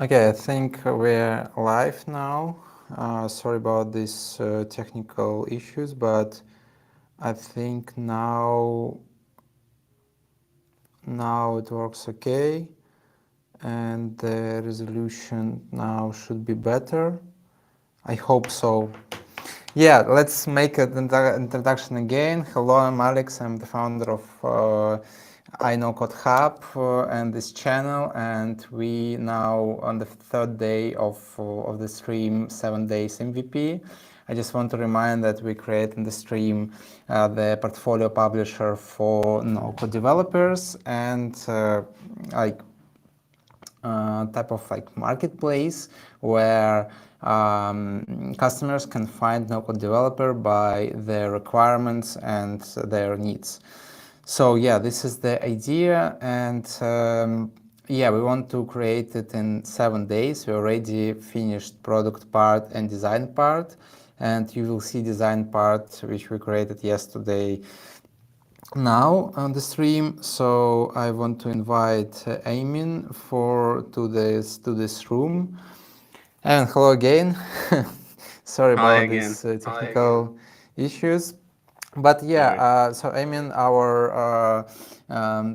Okay, I think we're live now. Sorry about these technical issues, but I think now it works okay, and the resolution now should be better. I hope so. Yeah, let's make an introduction again. Hello, I'm Alex. I'm the founder of I Know Code Hub and this channel, and we now on the third day of the stream, 7 days MVP. I just want to remind that we create in the stream the portfolio publisher for no-code developers and like type of like marketplace where customers can find no-code developer by their requirements and their needs. So yeah, this is the idea, and yeah, we want to create it in 7 days. We already finished product part and design part, and you will see design part which we created yesterday now on the stream. So I want to invite Aimin to this room. And hello again. Sorry Hi about again. these technical issues. But No yeah, worries. so Aimin, our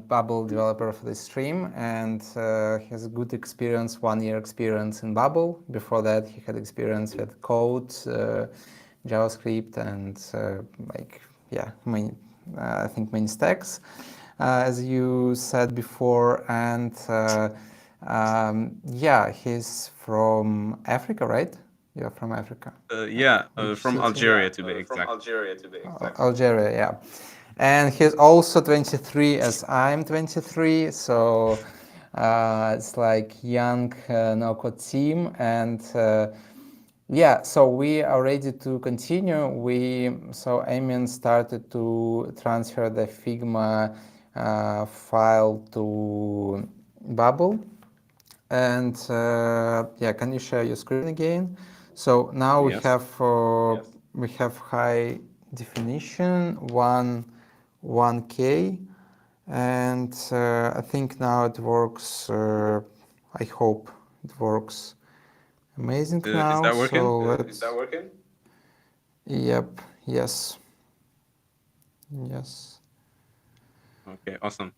Bubble developer for the stream, and he has a good experience, 1 year experience in Bubble. Before that, he had experience with Code, JavaScript, and like yeah, many, I think many stacks, as you said before. And yeah, he's from Africa, right? You're from Africa. Yeah, Which from city? Algeria to be exact. Algeria, yeah. And he's also 23 as I'm 23, so it's like young no-code team. And yeah, so we are ready to continue. So Amin started to transfer the Figma file to Bubble. And yeah, can you share your screen again? So now Yes. we have high definition, 1K, and I think now it works. I hope it works amazing Is now. that working? So yep, yes, yes, Okay, awesome.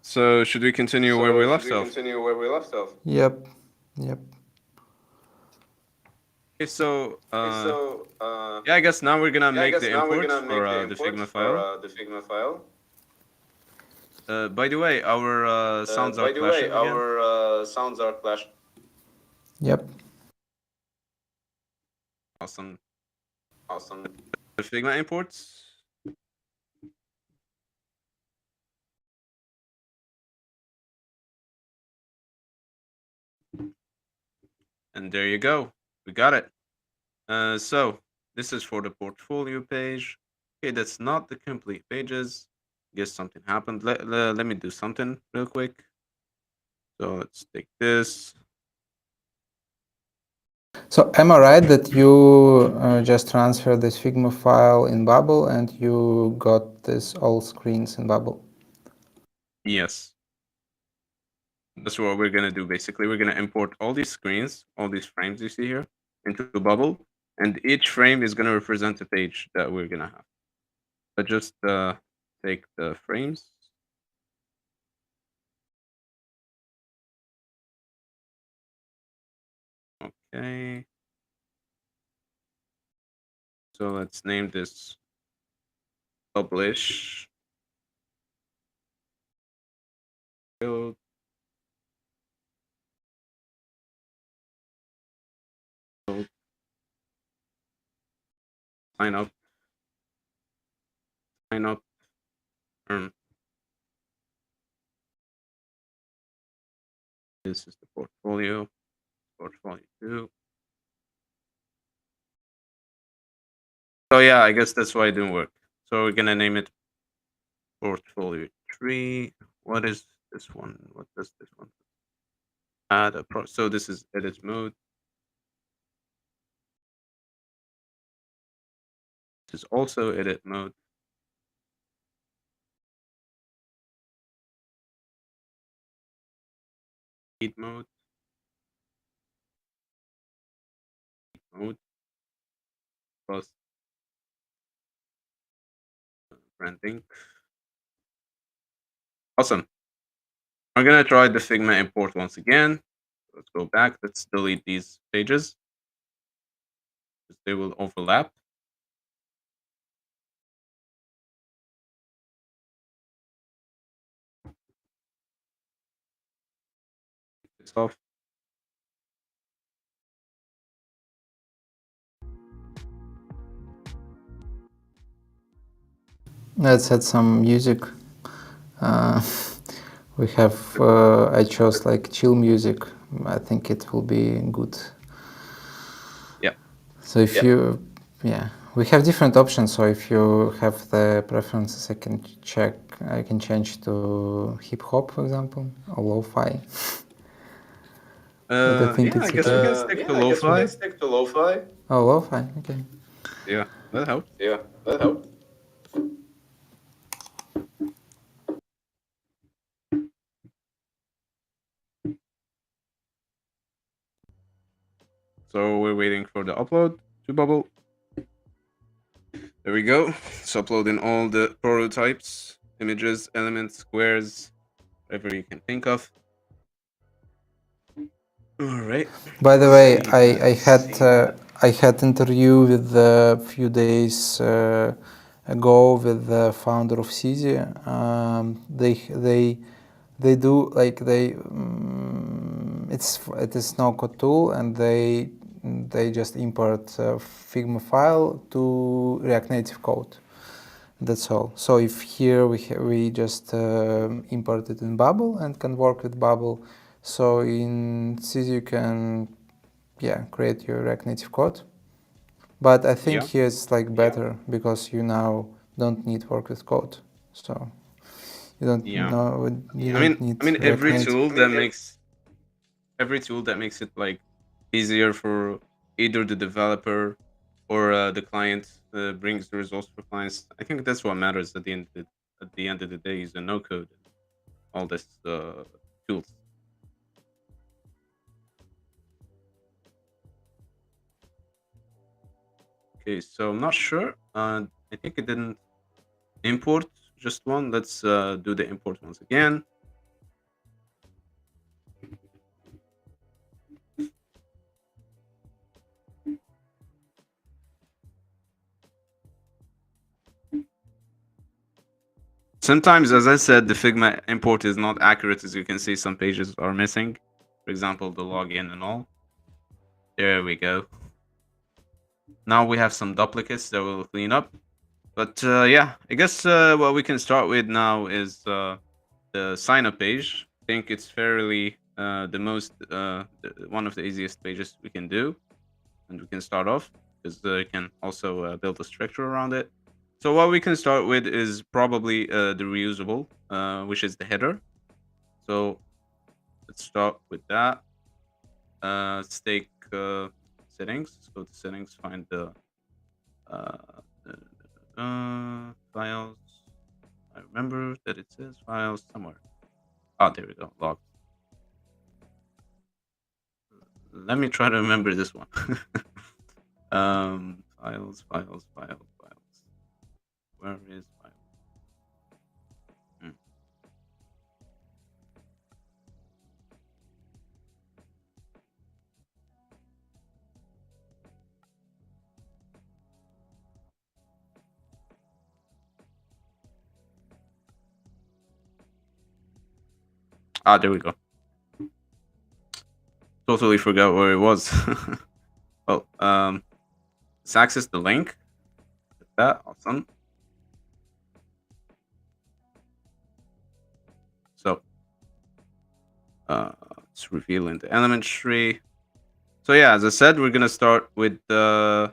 So should we continue where we left off? yep, yep. Okay, so yeah, I guess now we're gonna make the imports for the Figma file. By the way, our sounds are clashing again. Yep. Awesome. The Figma imports. And there you go. We got it. So this is for the portfolio page. Okay, that's not the complete pages. Guess something happened. Let me do something real quick. So let's take this. So am I right that you just transferred this Figma file in Bubble and you got this all screens in Bubble? Yes. That's what we're gonna do basically. We're gonna import all these screens, all these frames you see here, into Bubble, and each frame is gonna represent a page that we're gonna have. But just take the frames. Okay. So let's name this publish build. Sign up. Sign up. Um, this is the portfolio. Portfolio 2. So yeah, I guess that's why it didn't work. So we're gonna name it portfolio 3. What is this one? What does this one? Add a pro. So this is edit mode. This is also edit mode. Heat mode. Mode. Plus printing. Awesome. We're gonna try the Figma import once again. Let's go back. Let's delete these pages, because they will overlap. This off. Let's add some music. Uh, we have, I chose like chill music. I think it will be good. Yeah. So if you, yeah, we have different options. So if you have the preferences, I can check. I can change to hip hop, for example, or lo-fi. But I think Yeah, I it's guess we okay. can stick to lo-fi. Stick to lo-fi. Oh, lo-fi. Okay. Yeah, that helps. Yeah, that helps. So we're waiting for the upload to bubble. There we go. It's uploading all the prototypes, images, elements, squares, whatever you can think of. All right. By the way, See I had interview with a few days ago with the founder of CZ. They do like it is no code tool, and they just import a Figma file to React Native code. That's all. So if here we just import it in Bubble and can work with Bubble. So in CZ you can create your React Native code. But I think Yeah. here it's like better because you now don't need work with code. So you don't Yeah. know you I don't mean, need I mean, React Native. every tool that makes it like easier for either the developer or the client, brings the results for clients. I think that's what matters at the end of the day is the no code and all this tools. Okay, so I'm not sure. I think it didn't import just one. Let's do the import once again. Sometimes, as I said, the Figma import is not accurate. As you can see, some pages are missing. For example, the login and all. There we go. Now we have some duplicates that we'll clean up. But yeah, I guess what we can start with now is the sign up page. I think it's fairly one of the easiest pages we can do. And we can start off because you can also build a structure around it. So what we can start with is probably the reusable, which is the header. So let's start with that. Let's take settings. Let's go to settings, find the files. I remember that it says files somewhere. Oh, there we go. Logs. Let me try to remember this one. Files. Where is files? Hmm. Ah, there we go. Totally forgot where it was. Well, let's access the link. That awesome. So, it's revealing the element tree. So yeah, as I said, we're gonna start with the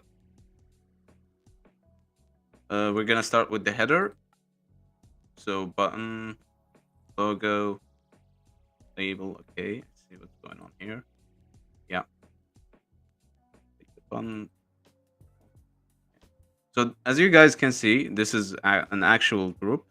header. So button, logo, label. Okay, let's see what's going on here. Yeah, take the button. So as you guys can see, this is an actual group,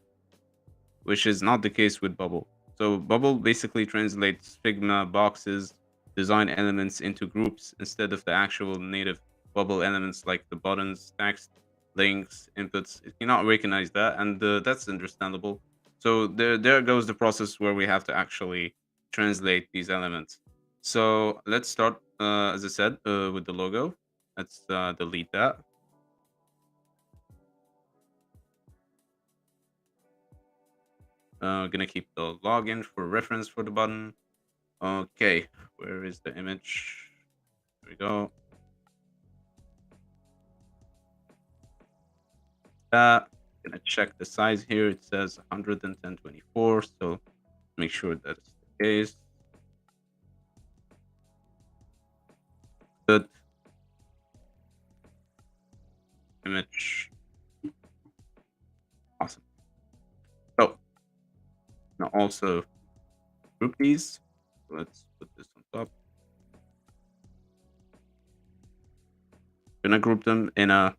which is not the case with Bubble. So bubble basically translates Figma boxes design elements into groups instead of the actual native bubble elements like the buttons, text, links, inputs. It cannot recognize that, and that's understandable. So there goes the process where we have to actually translate these elements. So let's start, as I said, with the logo. Let's delete that. Gonna keep the login for reference for the button. Okay, where is the image? There we go. That. Gonna check the size here. It says 110/24, so make sure that's the case. Good image. Awesome. So now also group these. Let's put this on top. Gonna group them in a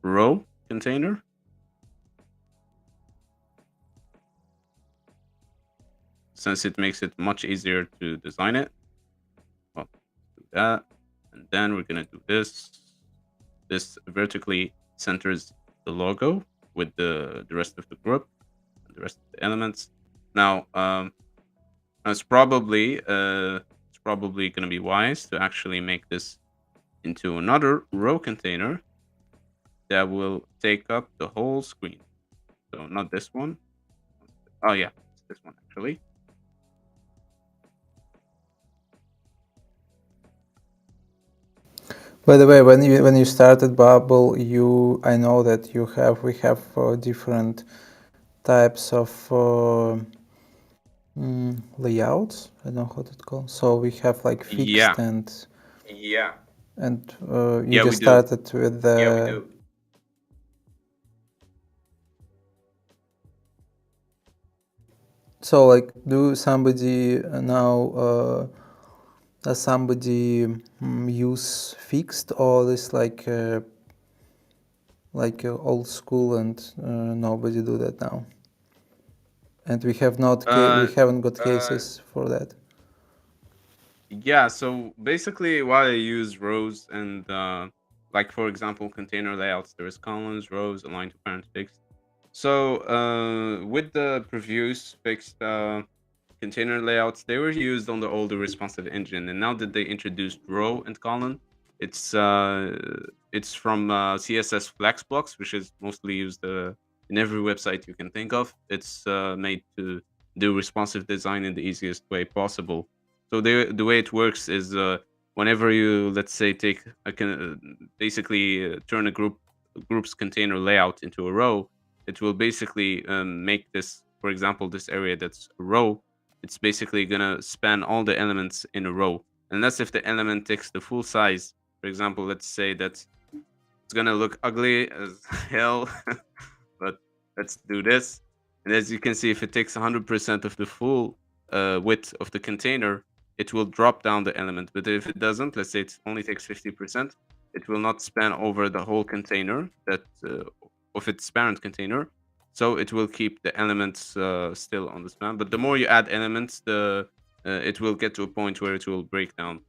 row container. Since it makes it much easier to design it. Well, do that. And then we're gonna do this. This vertically centers the logo with the rest of the group and the rest of the elements. Now, it's probably gonna be wise to actually make this into another row container that will take up the whole screen. So not this one. Oh yeah, it's this one actually. By the way, when you started Bubble, I know that we have different types of layouts. I don't know how to call. So we have like Yeah, fixed and you yeah, we just do. started with the. So like, does somebody use fixed, or this like old school and nobody do that now? And we haven't got cases for that. Yeah, so basically why I use rows and like for example container layouts, there is columns, rows, aligned to parent fixed. So with the previous fixed container layouts, they were used on the older responsive engine, and now that they introduced row and column, it's uh it's from CSS Flex blocks, which is mostly used in every website you can think of. It's made to do responsive design in the easiest way possible. So the way it works is whenever you, let's say, take basically turn a group's container layout into a row, it will basically make this, for example, this area that's a row. It's basically gonna span all the elements in a row, unless if the element takes the full size. For example, let's say that it's gonna look ugly as hell, but let's do this. And as you can see, if it takes 100% of the full width of the container, it will drop down the element. But if it doesn't, let's say it only takes 50%, it will not span over the whole container that of its parent container. So it will keep the elements still on the span. But the more you add elements, the it will get to a point where it will break down.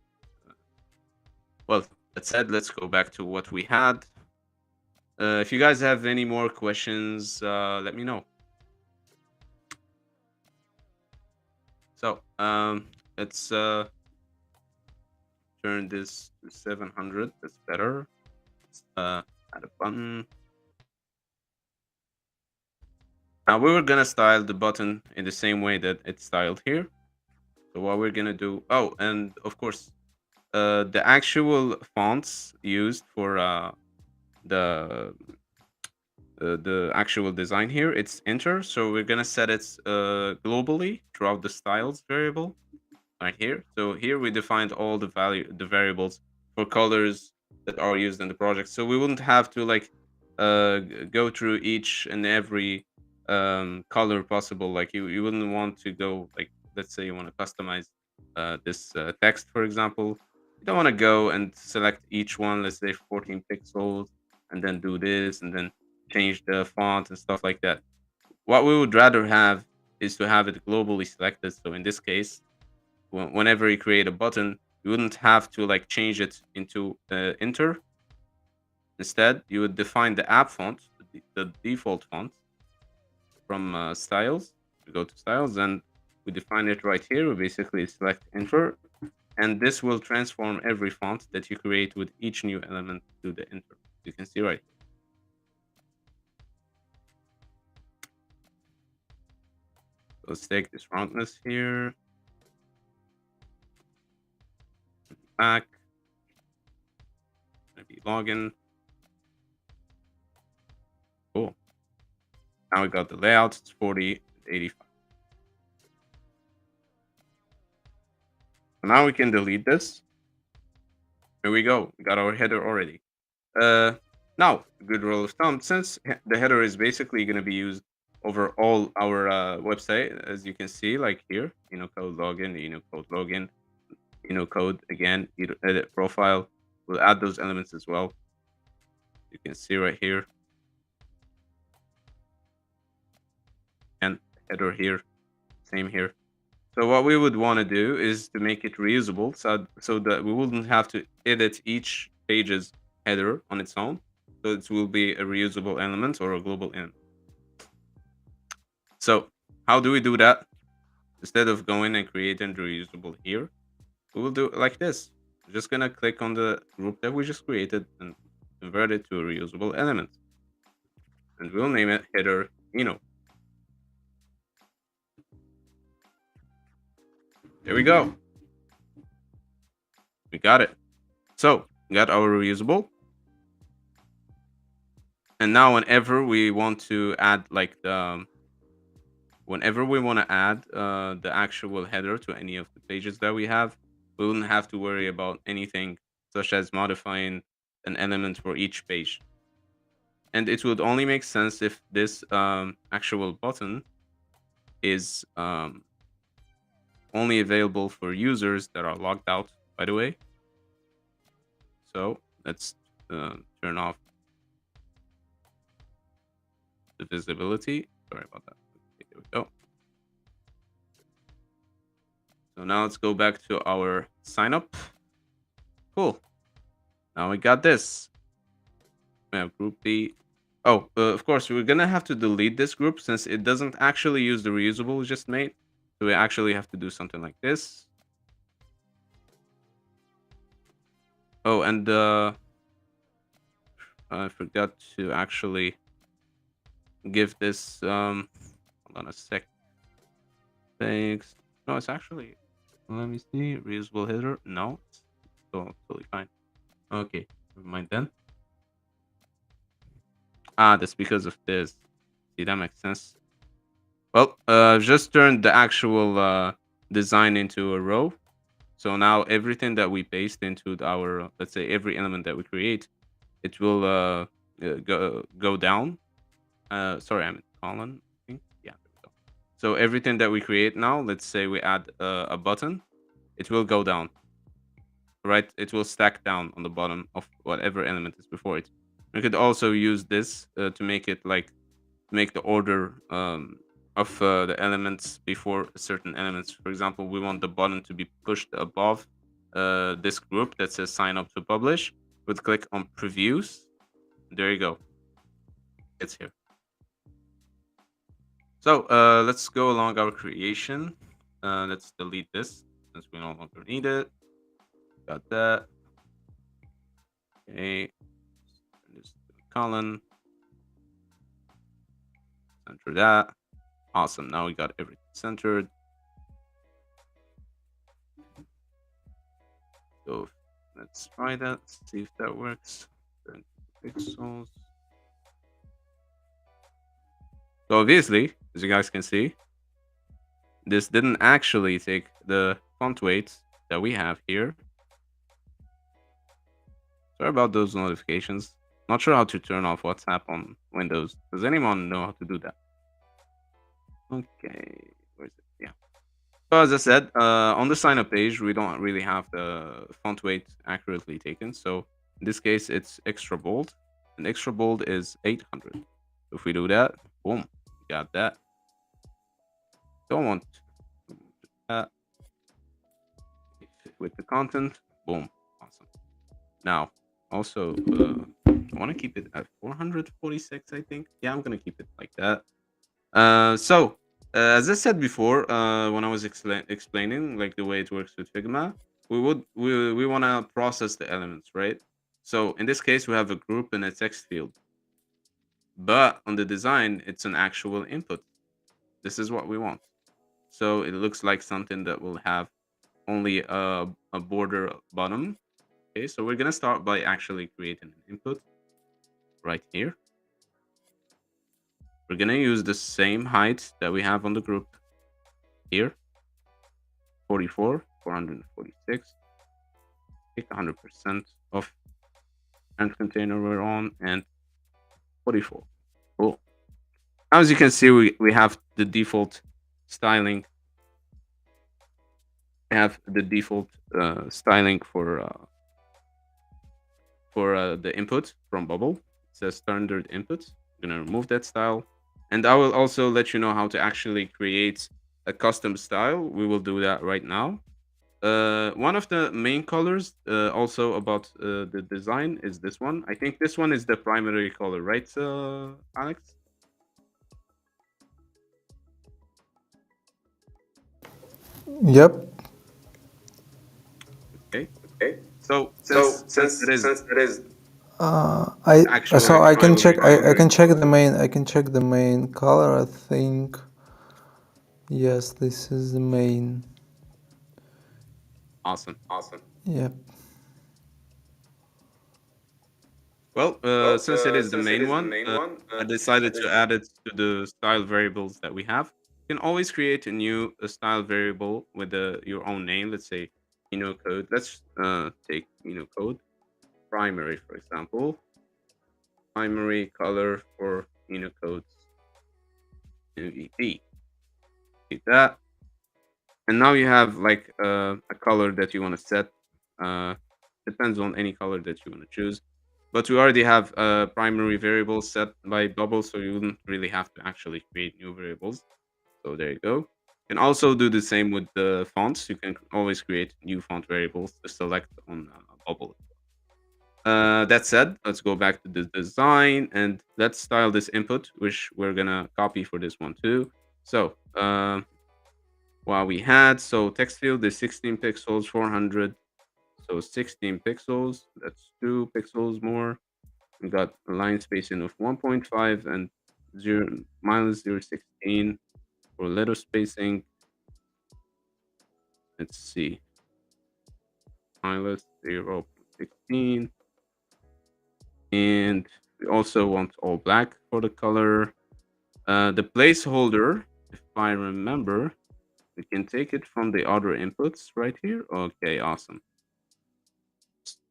Well, that said, let's go back to what we had. If you guys have any more questions, let me know. So let's turn this to 700. That's better. Let's add a button. Now we were gonna style the button in the same way that it's styled here. So what we're gonna do? Oh, and of course, the actual fonts used for the the actual design here, it's enter. So we're gonna set it globally throughout the styles variable right here. So here we defined all the variables for colors that are used in the project. So we wouldn't have to like go through each and every color possible. Like you wouldn't want to go like, let's say you want to customize this text, for example. You don't want to go and select each one, let's say 14 pixels, and then do this and then change the font and stuff like that. What we would rather have is to have it globally selected. So in this case, whenever you create a button, you wouldn't have to like change it into enter. Instead, you would define the app font, the default font from styles. We go to styles and we define it right here. We basically select enter, and this will transform every font that you create with each new element to the enter. You can see right here. Let's take this roundness here. Back. Maybe login. Cool. Now we got the layout. It's 40, 85. So now we can delete this. Here we go. We got our header already. Now, a good rule of thumb, since the header is basically going to be used over all our website, as you can see, like here, code login, code login, code again, edit profile. We'll add those elements as well. You can see right here. And header here, same here. So what we would want to do is to make it reusable, so that we wouldn't have to edit each page's header on its own. So it will be a reusable element or a global element. So how do we do that? Instead of going and creating the reusable here, we will do it like this. We're just gonna click on the group that we just created and convert it to a reusable element. And we'll name it header Eno. There we go. We got it. So we got our reusable. And now whenever we want to add like the actual header to any of the pages that we have, we wouldn't have to worry about anything such as modifying an element for each page. And it would only make sense if this actual button is only available for users that are logged out, by the way. So let's turn off the visibility. Sorry about that. Okay, there we go. So now let's go back to our sign up. Cool. Now we got this. We have group B. Oh, of course, we're gonna have to delete this group since it doesn't actually use the reusable we just made. So we actually have to do something like this. Oh, and I forgot to actually give this. Hold on a sec. Thanks. No, it's actually. Let me see. Reusable header. No, it's totally fine. Okay, never mind then. Ah, that's because of this. See, that makes sense. Well, I've just turned the actual design into a row. So now everything that we paste into our, let's say every element that we create, it will go down. Sorry, I meant colon. I think. Yeah, there we go. So everything that we create now, let's say we add a button, it will go down. Right? It will stack down on the bottom of whatever element is before it. We could also use this to make it like make the order of the elements before certain elements. For example, we want the button to be pushed above this group that says sign up to publish. We'd click on previews. There you go. It's here. So let's go along our creation. Let's delete this since we no longer need it. Got that. Okay. Turn this to a column. Center that. Awesome. Now we got everything centered. So let's try that. See if that works. Turn to pixels. So obviously, as you guys can see, this didn't actually take the font weight that we have here. Sorry about those notifications. Not sure how to turn off WhatsApp on Windows. Does anyone know how to do that? Okay, where is it? Yeah. So as I said, on the sign up page, we don't really have the font weight accurately taken. So in this case, it's extra bold, and extra bold is 800. If we do that, boom, got that. don't want uh, with the content. Boom, awesome. Now, also, I want to keep it at 446. I think. Yeah, I'm gonna keep it like that. As I said before, when I was explaining like the way it works with Figma, we want to process the elements, right? So in this case, we have a group and a text field, but on the design, it's an actual input. This is what we want. So it looks like something that will have only a border bottom. Okay, so we're gonna start by actually creating an input right here. We're gonna use the same height that we have on the group here, 44, 446. Take 100% of and container we're on and 44. Cool. As you can see, we have the default styling. We have the default styling for the input from Bubble. It says standard input. I'm gonna remove that style, and I will also let you know how to actually create a custom style. We will do that right now. One of the main colors, also about the design, is this one. I think this one is the primary color, right, Alex? Yep. Okay. Okay. So So since it is since it is I actual so I can check. primary I color, can check the main. I can check the main color. I think yes, this is the main. awesome. awesome. Yep. Well, Well, since it is the since it main is the one, main one, I I decided to just add it to the style variables that we have. You can always create a new style variable with your own name. Let's say code. Let's take code primary, for example. Primary color for codes MVP. Take that, and now you have like a color that you want to set. Uh, Depends on any color that you want to choose. But we already have primary variables set by Bubble, so you wouldn't really have to actually create new variables. So there you go. You can also do the same with the fonts. You can always create new font variables to select on Bubble. That said, let's go back to the design and let's style this input, which we're gonna copy for this one too. So while we had text field is 16 pixels, 400, so 16 pixels. That's 2 pixels more. We got a line spacing of 1.5 and 0 minus 0.16 for letter spacing. Let's see, minus 0.16. And we also want all black for the color. The placeholder, if I remember, we can take it from the other inputs right here. Okay, awesome.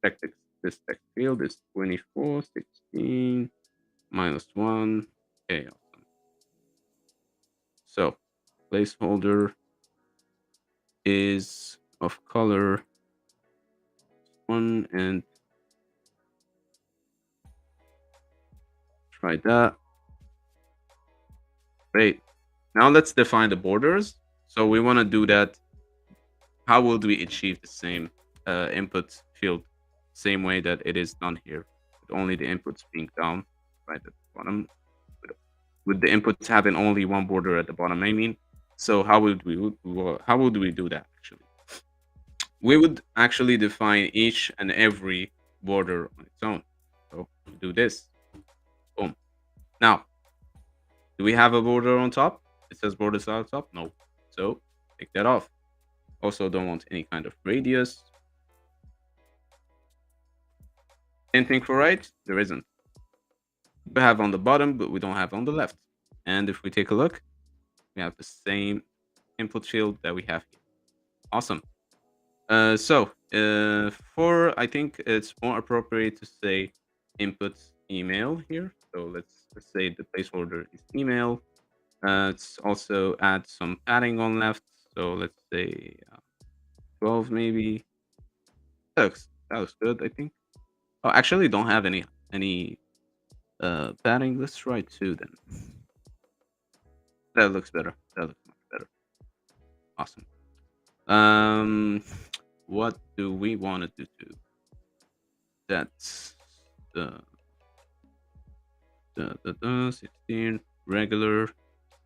This text field is 2416 minus 1. Okay, awesome. So placeholder is of color 1 and try that. Great. Now let's define the borders. So we want to do that. How would we achieve the same input field, same way that it is done here, with only the inputs being down right at the bottom, with the inputs having only one border at the bottom. I mean, so how would we do that actually? We would actually define each and every border on its own. So we do this. Boom. Now, do we have a border on top? It says border style top. No. So take that off. Also, don't want any kind of radius. Same thing for right. There isn't. We have on the bottom, but we don't have on the left. And if we take a look, we have the same input field that we have here. Awesome. For I think it's more appropriate to say input email here. So let's say the placeholder is email. Let's also add some padding on left. So let's say 12 maybe. That looks good, I think. Oh, actually, don't have any padding. Let's try 2 then. That looks better. That looks much better. Awesome. What do we want to do? That's the 16 regular.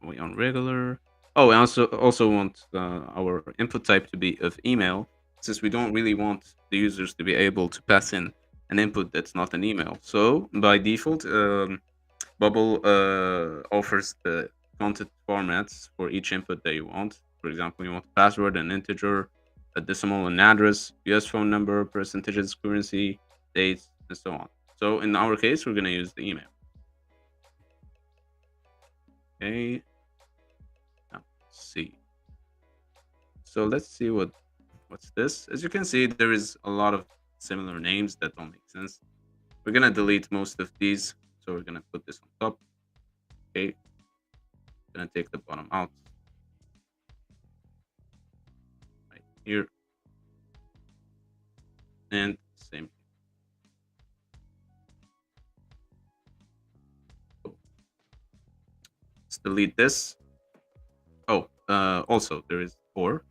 We on regular. Oh, we also want our input type to be of email, since we don't really want the users to be able to pass in an input that's not an email. So by default, Bubble offers the content formats for each input that you want. For example, you want password, an integer, a decimal, an address, US phone number, percentages, currency, dates, and so on. So in our case, we're going to use the email. Okay. Now, let's see. So let's see what's this. As you can see, there is a lot of similar names that don't make sense. We're going to delete most of these. So we're going to put this on top. Okay. Going to take the bottom out. Right here. And same. Let's delete this. Oh, also there is or.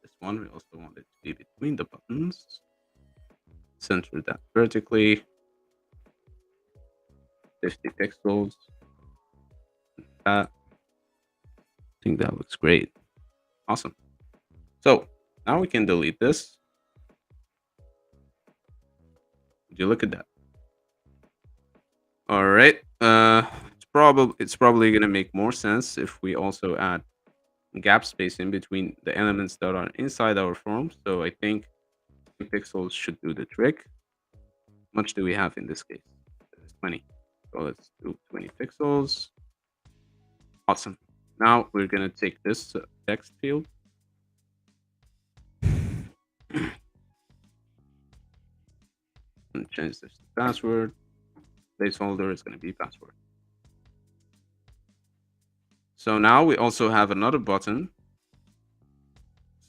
This one we also want it to be between the buttons. Center that vertically. 50 pixels. I think that looks great. Awesome. So now we can delete this. Would you look at that? All right. It's probably gonna make more sense if we also add gap space in between the elements that are inside our form. So I think pixels should do the trick. How much do we have in this case? There's 20. So let's do 20 pixels. Awesome. Now we're gonna take this text field. And change this to password. Placeholder is gonna be password. So now we also have another button.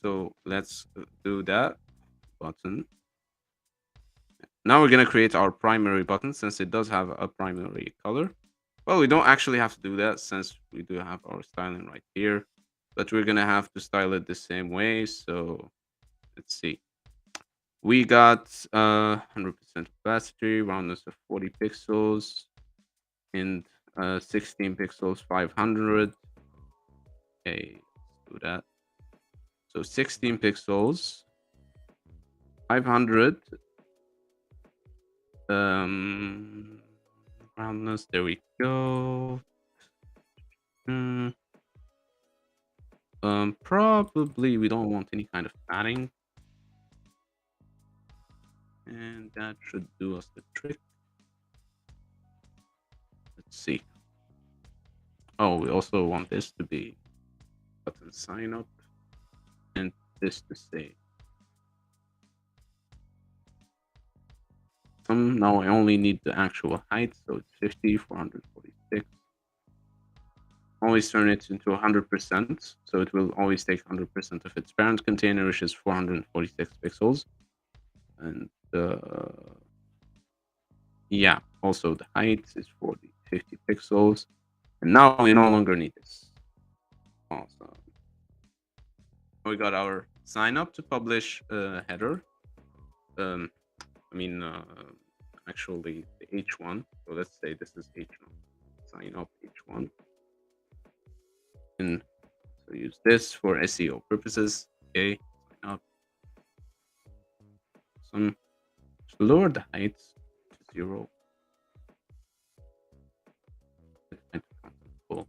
So let's do that button. Now we're going to create our primary button since it does have a primary color. Well, we don't actually have to do that since we do have our styling right here, but we're going to have to style it the same way. So let's see. We got 100% opacity, roundness of 40 pixels, and 16 pixels, 500. Okay, let's do that. So 16 pixels, 500. Roundness, there we go. Probably we don't want any kind of padding. And that should do us the trick. Let's see. Oh, we also want this to be button sign up and this to say. Now I only need the actual height, so it's 50, 446. Always turn it into 100%, so it will always take 100% of its parent container, which is 446 pixels. And yeah, also the height is 50 pixels. And now we no longer need this. Awesome. We got our sign up to publish header. I mean, actually the H1. So let's say this is H1. Sign up H1. And so use this for SEO purposes. Okay, sign up. Lower the height to 0. Cool.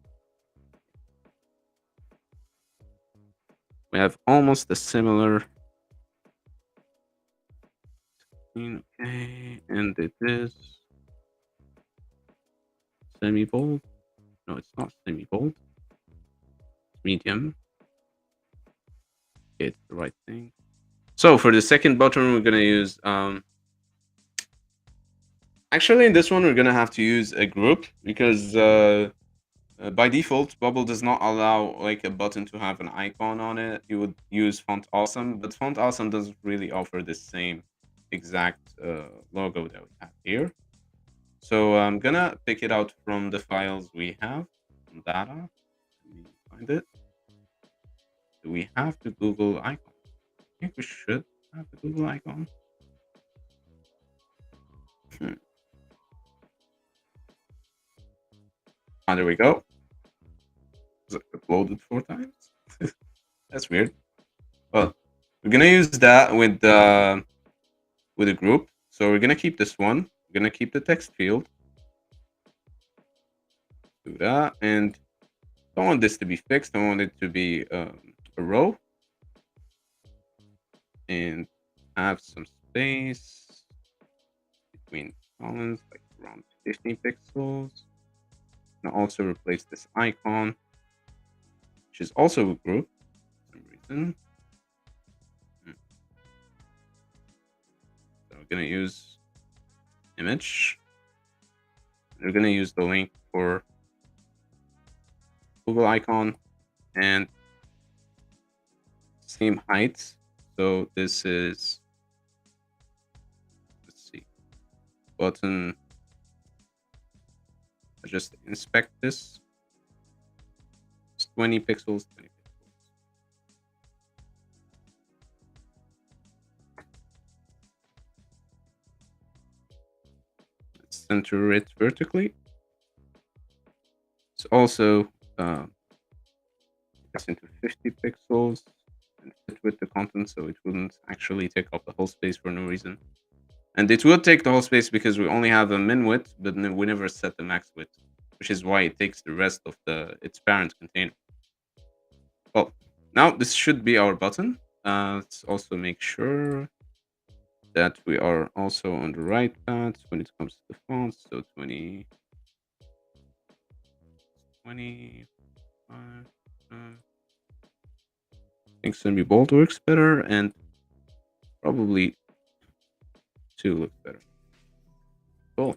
We have almost a similar. Okay, and it is semi-bold. No, it's not semi-bold. Medium. Okay, it's the right thing. So for the second button, we're gonna use actually in this one we're gonna have to use a group because by default Bubble does not allow like a button to have an icon on it. You would use Font Awesome, but Font Awesome doesn't really offer the same exact logo that we have here. So I'm gonna pick it out from the files we have. Data. Let me find it. Do we have the Google icon? I think we should have the Google icon. There we go. It's uploaded 4 times. That's weird. Well, we're gonna use that with a group. So we're gonna keep this one. We're gonna keep the text field. Do that, and don't want this to be fixed. I want it to be a row, and have some space between columns, like around 15 pixels. And also replace this icon, which is also a group for some reason. So we're gonna use image. We're gonna use the link for Google icon and same height. So this is, let's see, button. I just inspect this. It's 20 pixels, 20 pixels. Let's center it vertically. It's also gets into 50 pixels and fit with the content, so it wouldn't actually take up the whole space for no reason. And it would take the whole space because we only have a min width, but we never set the max width, which is why it takes the rest of its parent container. Well, now this should be our button. Let's also make sure that we are also on the right path when it comes to the fonts. So 20, 25. I think semi bold works better, and probably 2 looks better. Cool.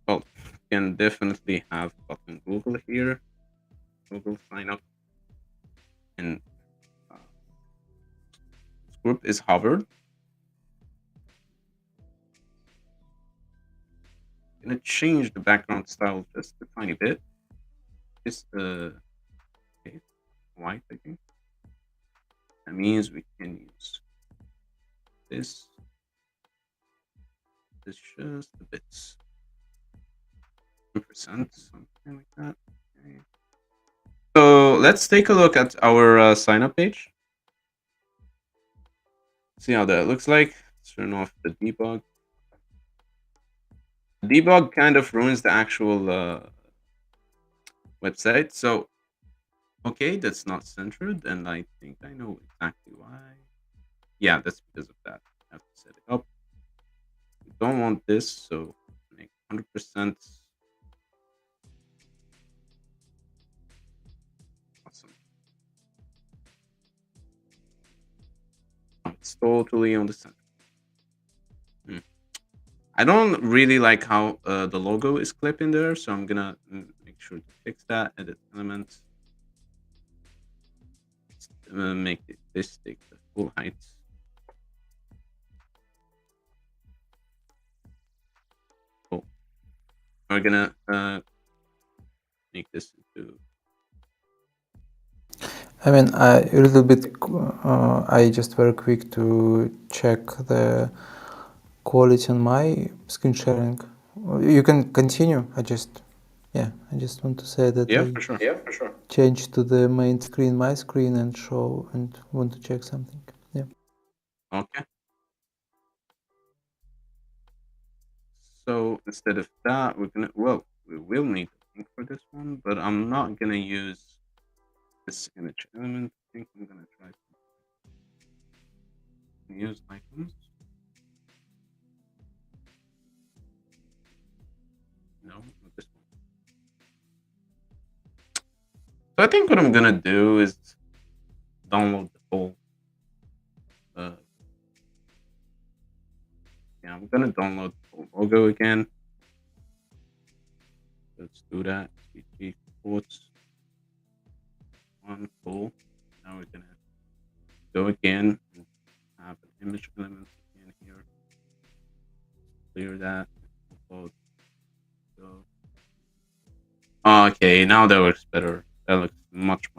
Well, can definitely have button Google here. Google sign up, and this group is hovered. I'm gonna change the background style just a tiny bit. Just okay, white, I think. That means we can use this just a bit. 10%, something like that. Okay. So let's take a look at our sign up page. See how that looks like. Let's turn off the debug. The debug kind of ruins the actual website. So, okay, that's not centered, and I think I know exactly why. Yeah, that's because of that. I have to set it up. We don't want this, so make 100%. Awesome. It's totally on the center. I don't really like how the logo is clipped in there, so I'm gonna make sure to fix that. Edit elements. Make this take the full height. Cool. We're gonna make this into. I mean, a little bit. I just very quick to check the quality on my screen sharing. You can continue. I just want to say that Yeah, for sure. Change to the main screen, my screen, and show and want to check something. Yeah. Okay. So instead of that, we will need a link for this one, but I'm not gonna use this image element. I think I'm gonna try to use icons. No, not this one. So I think what I'm gonna do is download the whole. Yeah, I'm gonna download the whole logo again. Let's do that. CG quotes. One full. Now we're gonna go again and have an image element again here. Clear that. Upload. Go. Okay, now that works better. That looks much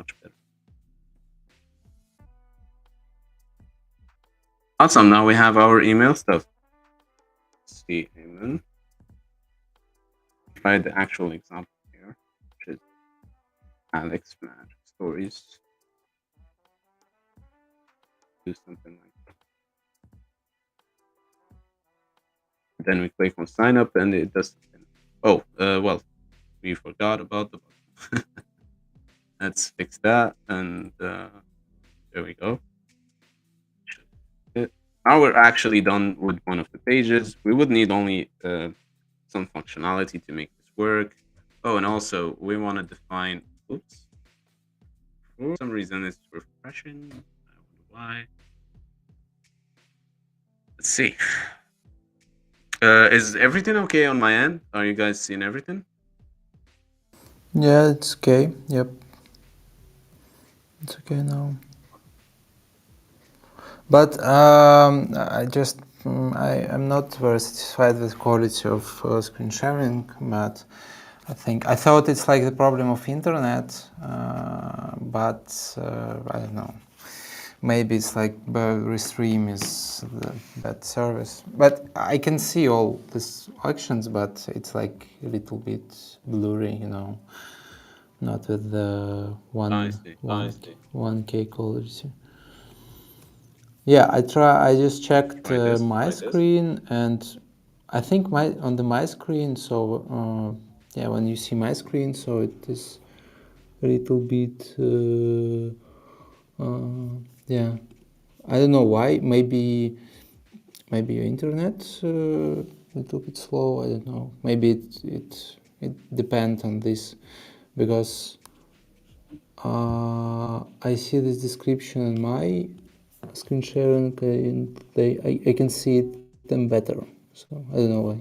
Awesome. Now we have our email stuff. Let's see, Amen. Try the actual example here, which is Alex Magic Stories. Do something like that. Then we click on sign up and it does something. Oh, well, we forgot about the button. Let's fix that and there we go. Now we're actually done with one of the pages. We would need only some functionality to make this work. Oh, and also we want to define, oops, for some reason it's refreshing. I wonder why. Let's see. Is everything okay on my end? Are you guys seeing everything? Yeah, it's okay. Yep. It's okay now. But I'm not very satisfied with quality of screen sharing, but I thought it's like the problem of internet, but I don't know. Maybe it's like Restream is the bad service. But I can see all these actions, but it's like a little bit blurry, not with the I see. 1K quality. Yeah, I just checked Try this. my screen, and I think on my screen. So yeah, when you see my screen, so it is a little bit. Yeah, I don't know why. Maybe your internet a little bit slow. I don't know. Maybe it depends on this, because I see this description in my screen sharing, and I can see them better. So I don't know why.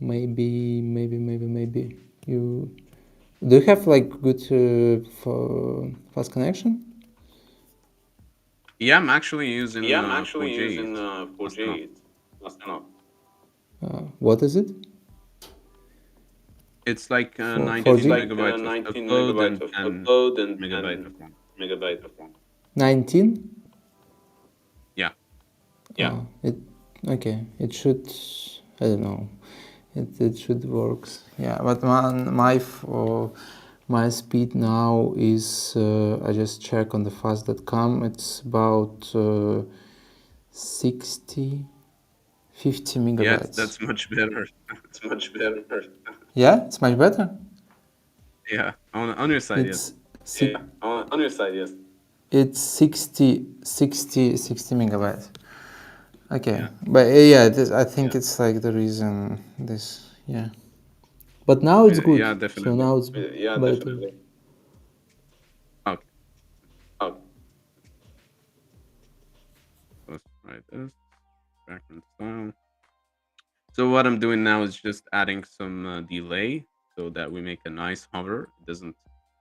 Maybe you do you have like good fast connection? Yeah, I'm actually using Yeah, I'm actually 4G. using It's fast 4G. enough. It's fast enough. What is it? It's like 4G? 19 Like megabytes of 19 upload megabytes and of 10 upload and megabytes of 10 RAM. megabytes of RAM. 19? Yeah. Yeah. It okay. It should. I don't know. It should works. Yeah, but my speed now is. I just check on the fast.com. It's about 60, 50 Yeah, megabytes. that's much better. It's much better. Yeah, it's much better. Yeah, on your side, yes. It's Yeah. On your side, yes. it's 60 megabytes. Okay, Yeah. but yeah, I think it's like the reason this. Yeah, but now it's good. Yeah, So definitely. now it's Yeah, better. definitely. Okay, Oh, let's try this. Background style. So what I'm doing now is just adding some delay so that we make a nice hover. It doesn't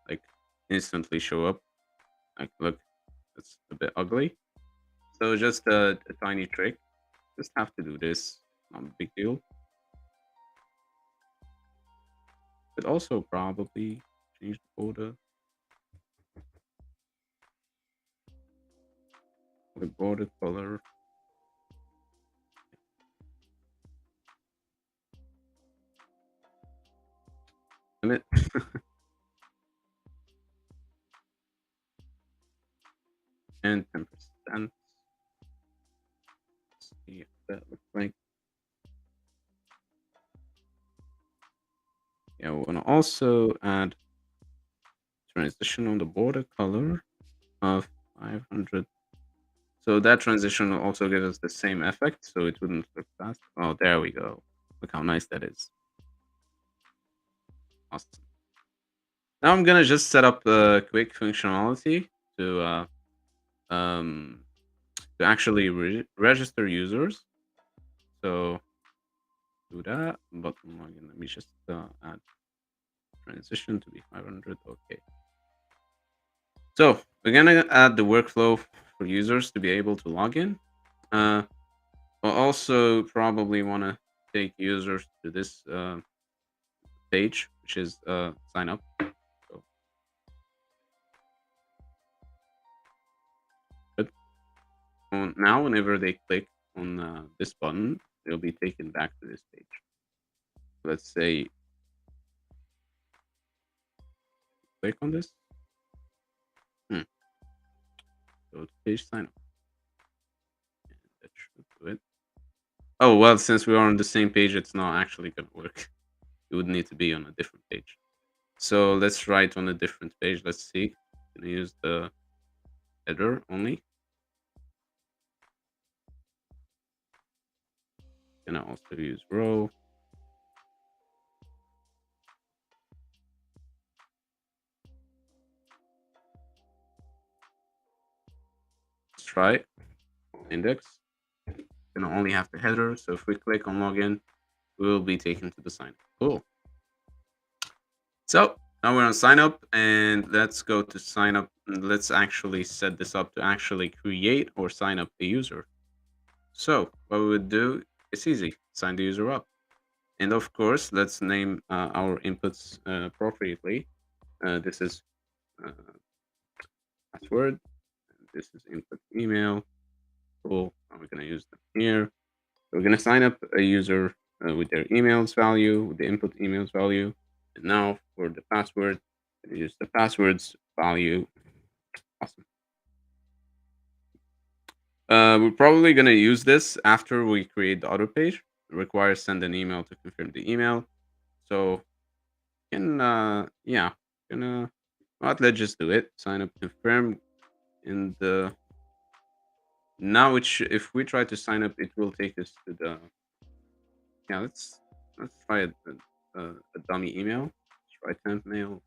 like instantly show up. Like, look, it's a bit ugly. So just a tiny trick. Just have to do this. Not a big deal. But also probably change the border. The border color. Limit. And 10%. See what that looks like. Yeah, we want to also add transition on the border color of 500. So that transition will also give us the same effect, so it wouldn't look fast. Oh, there we go. Look how nice that is. Awesome. Now I'm gonna just set up a quick functionality um, to actually register users. So do that. Button login. Let me just add transition to be 500. Okay. So we're gonna add the workflow for users to be able to log in. We'll also probably want to take users to this page, which is sign up. So, good. So now whenever they click on this button, they'll be taken back to this page. Let's say click on this. Go to page sign up. And that should do it. Oh, well, since we are on the same page, it's not actually going to work. It would need to be on a different page. So let's write on a different page. Let's see. I'm going to use the header only. Going to also use row. Let's try index. Going to only have the header. So if we click on login, we will be taken to the sign up. Cool. So now we're on sign up, and let's go to sign up. And let's actually set this up to actually create or sign up a user. So what we would do, it's easy. Sign the user up. And of course, let's name our inputs appropriately. This is password. This is input email. Cool. Now we're going to use them here. So we're going to sign up a user with their emails value, with the input emails value. And now for the password, use the passwords value. Awesome. We're probably going to use this after we create the other page. It requires send an email to confirm the email. So, yeah, gonna, well, let's just do it. Sign up, confirm. And now if we try to sign up, it will take us to the, yeah, let's try a dummy email. Let's try temp mail.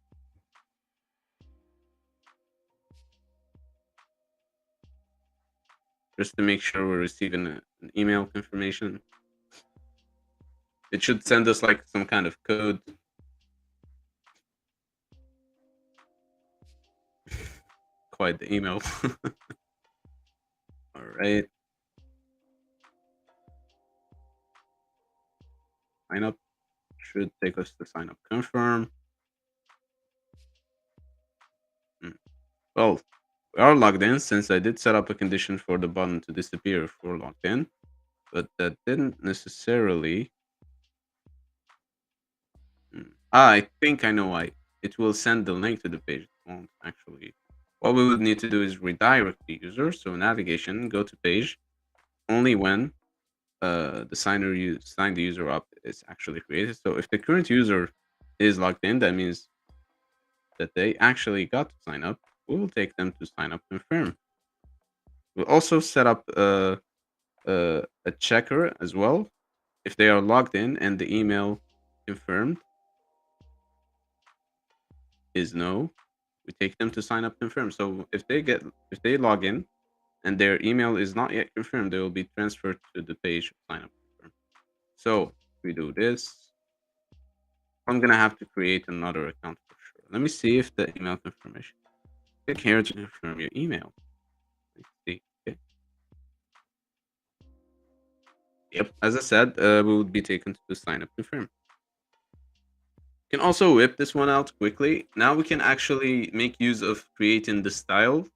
Just to make sure we're receiving an email confirmation. It should send us like some kind of code. Quite the email. All right. Sign up should take us to sign up confirm. Well, we are logged in since I did set up a condition for the button to disappear if we're logged in, but that didn't necessarily. I think I know why. It will send the link to the page. It won't actually. What we would need to do is redirect the user. So navigation, go to page only when the signer you sign the user up is actually created. So if the current user is logged in, that means that they actually got to sign up. We will take them to sign up confirm. We'll also set up a checker as well. If they are logged in and the email confirmed is no, we take them to sign up confirm. So if they log in and their email is not yet confirmed, they will be transferred to the page sign up confirm. So we do this. I'm gonna have to create another account for sure. Let me see if the email confirmation. Click here to confirm your email. Let's see. Okay. Yep, as I said, we would be taken to the sign up confirm. Can also whip this one out quickly. Now we can actually make use of creating the style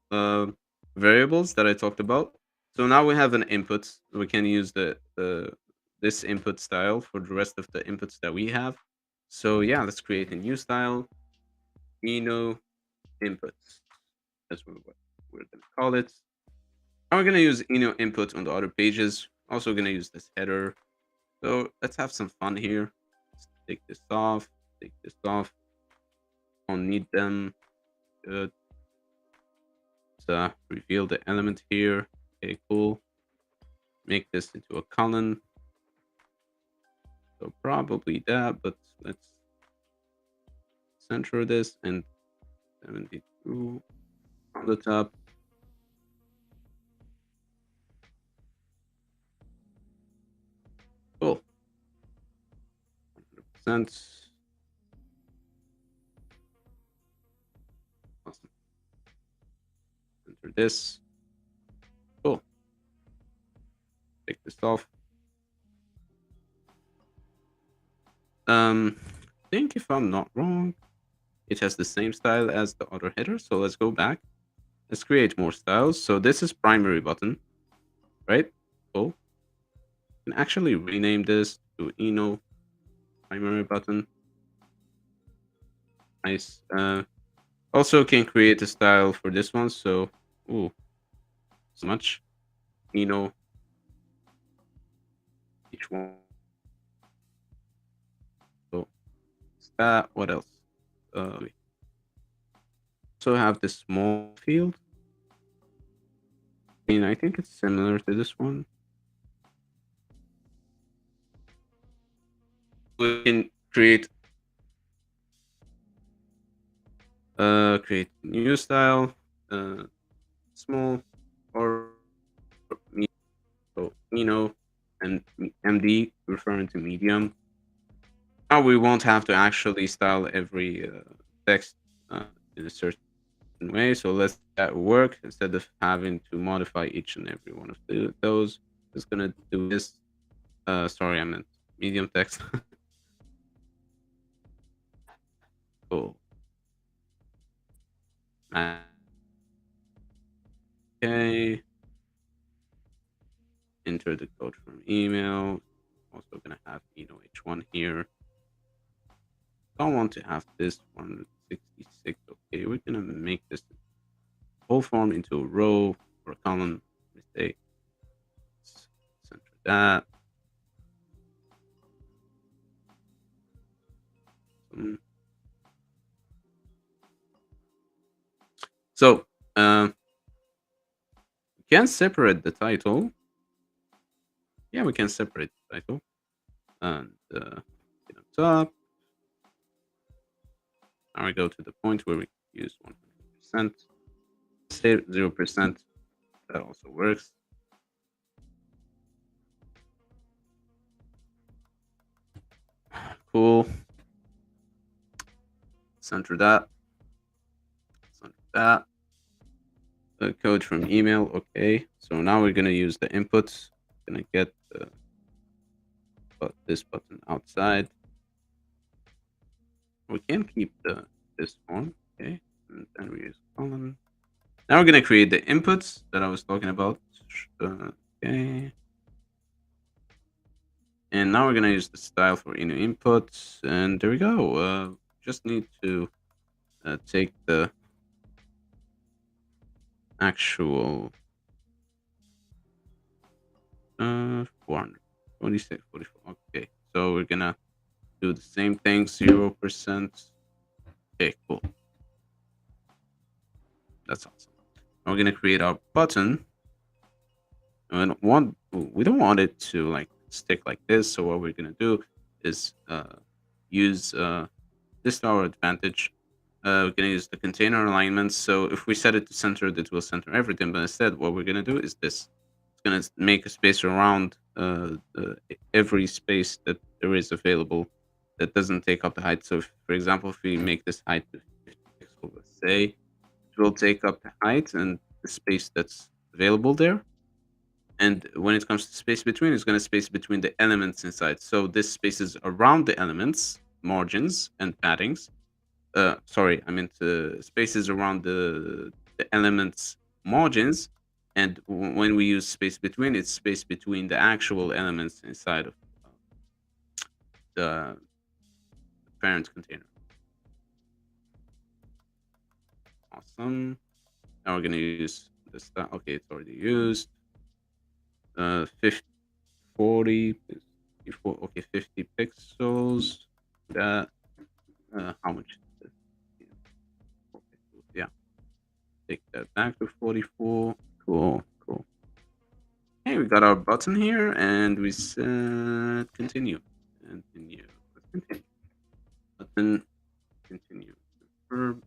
variables that I talked about. So now we have an input. We can use this input style for the rest of the inputs that we have. So yeah, let's create a new style. Eno inputs. That's what we're gonna call it. Now we're gonna use Eno input on the other pages. Also gonna use this header. So let's have some fun here. Let's take this off. Take this off. Don't need them. Good. Let's reveal the element here. Okay, cool. Make this into a column. So probably that, but let's center this and 72 on the top. Cool. 100%. Awesome. Enter this. Cool. Take this off. I think if I'm not wrong, it has the same style as the other header. So let's go back. Let's create more styles. So this is primary button. right? Cool. You can actually rename this to primary button. Nice. Also can create a style for this one. So, ooh, so much. Eno each one. So that. What else? We also have this small field. I mean, I think it's similar to this one. We can create new style, small or medium. So and MD referring to medium. Now we won't have to actually style every text in a certain way. So let's make that work instead of having to modify each and every one of those. Just gonna do this. Sorry, I meant medium text. Cool. Okay. Enter the code from email. Also gonna have H1 here. Don't want to have this 166. Okay, we're gonna make this whole form into a row or a column. Mistake. Center that. Mm. So we can separate the title. Yeah, we can separate the title and get on top. Now we go to the point where we use 100%. Say 0%. That also works. Cool. Center that. Center that. The code from email. Okay. So now we're gonna use the inputs. Gonna get this button outside. We can keep this one. Okay. And then we use column. Now we're gonna create the inputs that I was talking about. Okay. And now we're gonna use the style for inputs, and there we go. Just need to take the actual 426, 44. Okay, so we're gonna do the same thing, 0%. Okay, cool. That's awesome. Now we're gonna create our button. And we don't want it to like stick like this. So what we're gonna do is use this to our advantage. We're gonna use the container alignment. So if we set it to center, it will center everything. But instead, what we're gonna do is this. It's gonna make a space around every space that there is available that doesn't take up the height. So, if, for example, if we make this height to 50 pixels, let's say, it will take up the height and the space that's available there. And when it comes to space between, it's going to space between the elements inside. So this spaces around the elements, margins, and paddings. Sorry, I meant spaces around the elements margins, and when we use space between, it's space between the actual elements inside of the parent container. Awesome. Now we're gonna use this. Okay, it's already used. 50, 40, 54, okay, 50 pixels. That how much is this? Yeah, take that back to 44. Cool. Okay, we got our button here, and we said continue. Continue. Let's continue. Button. Continue. Verb.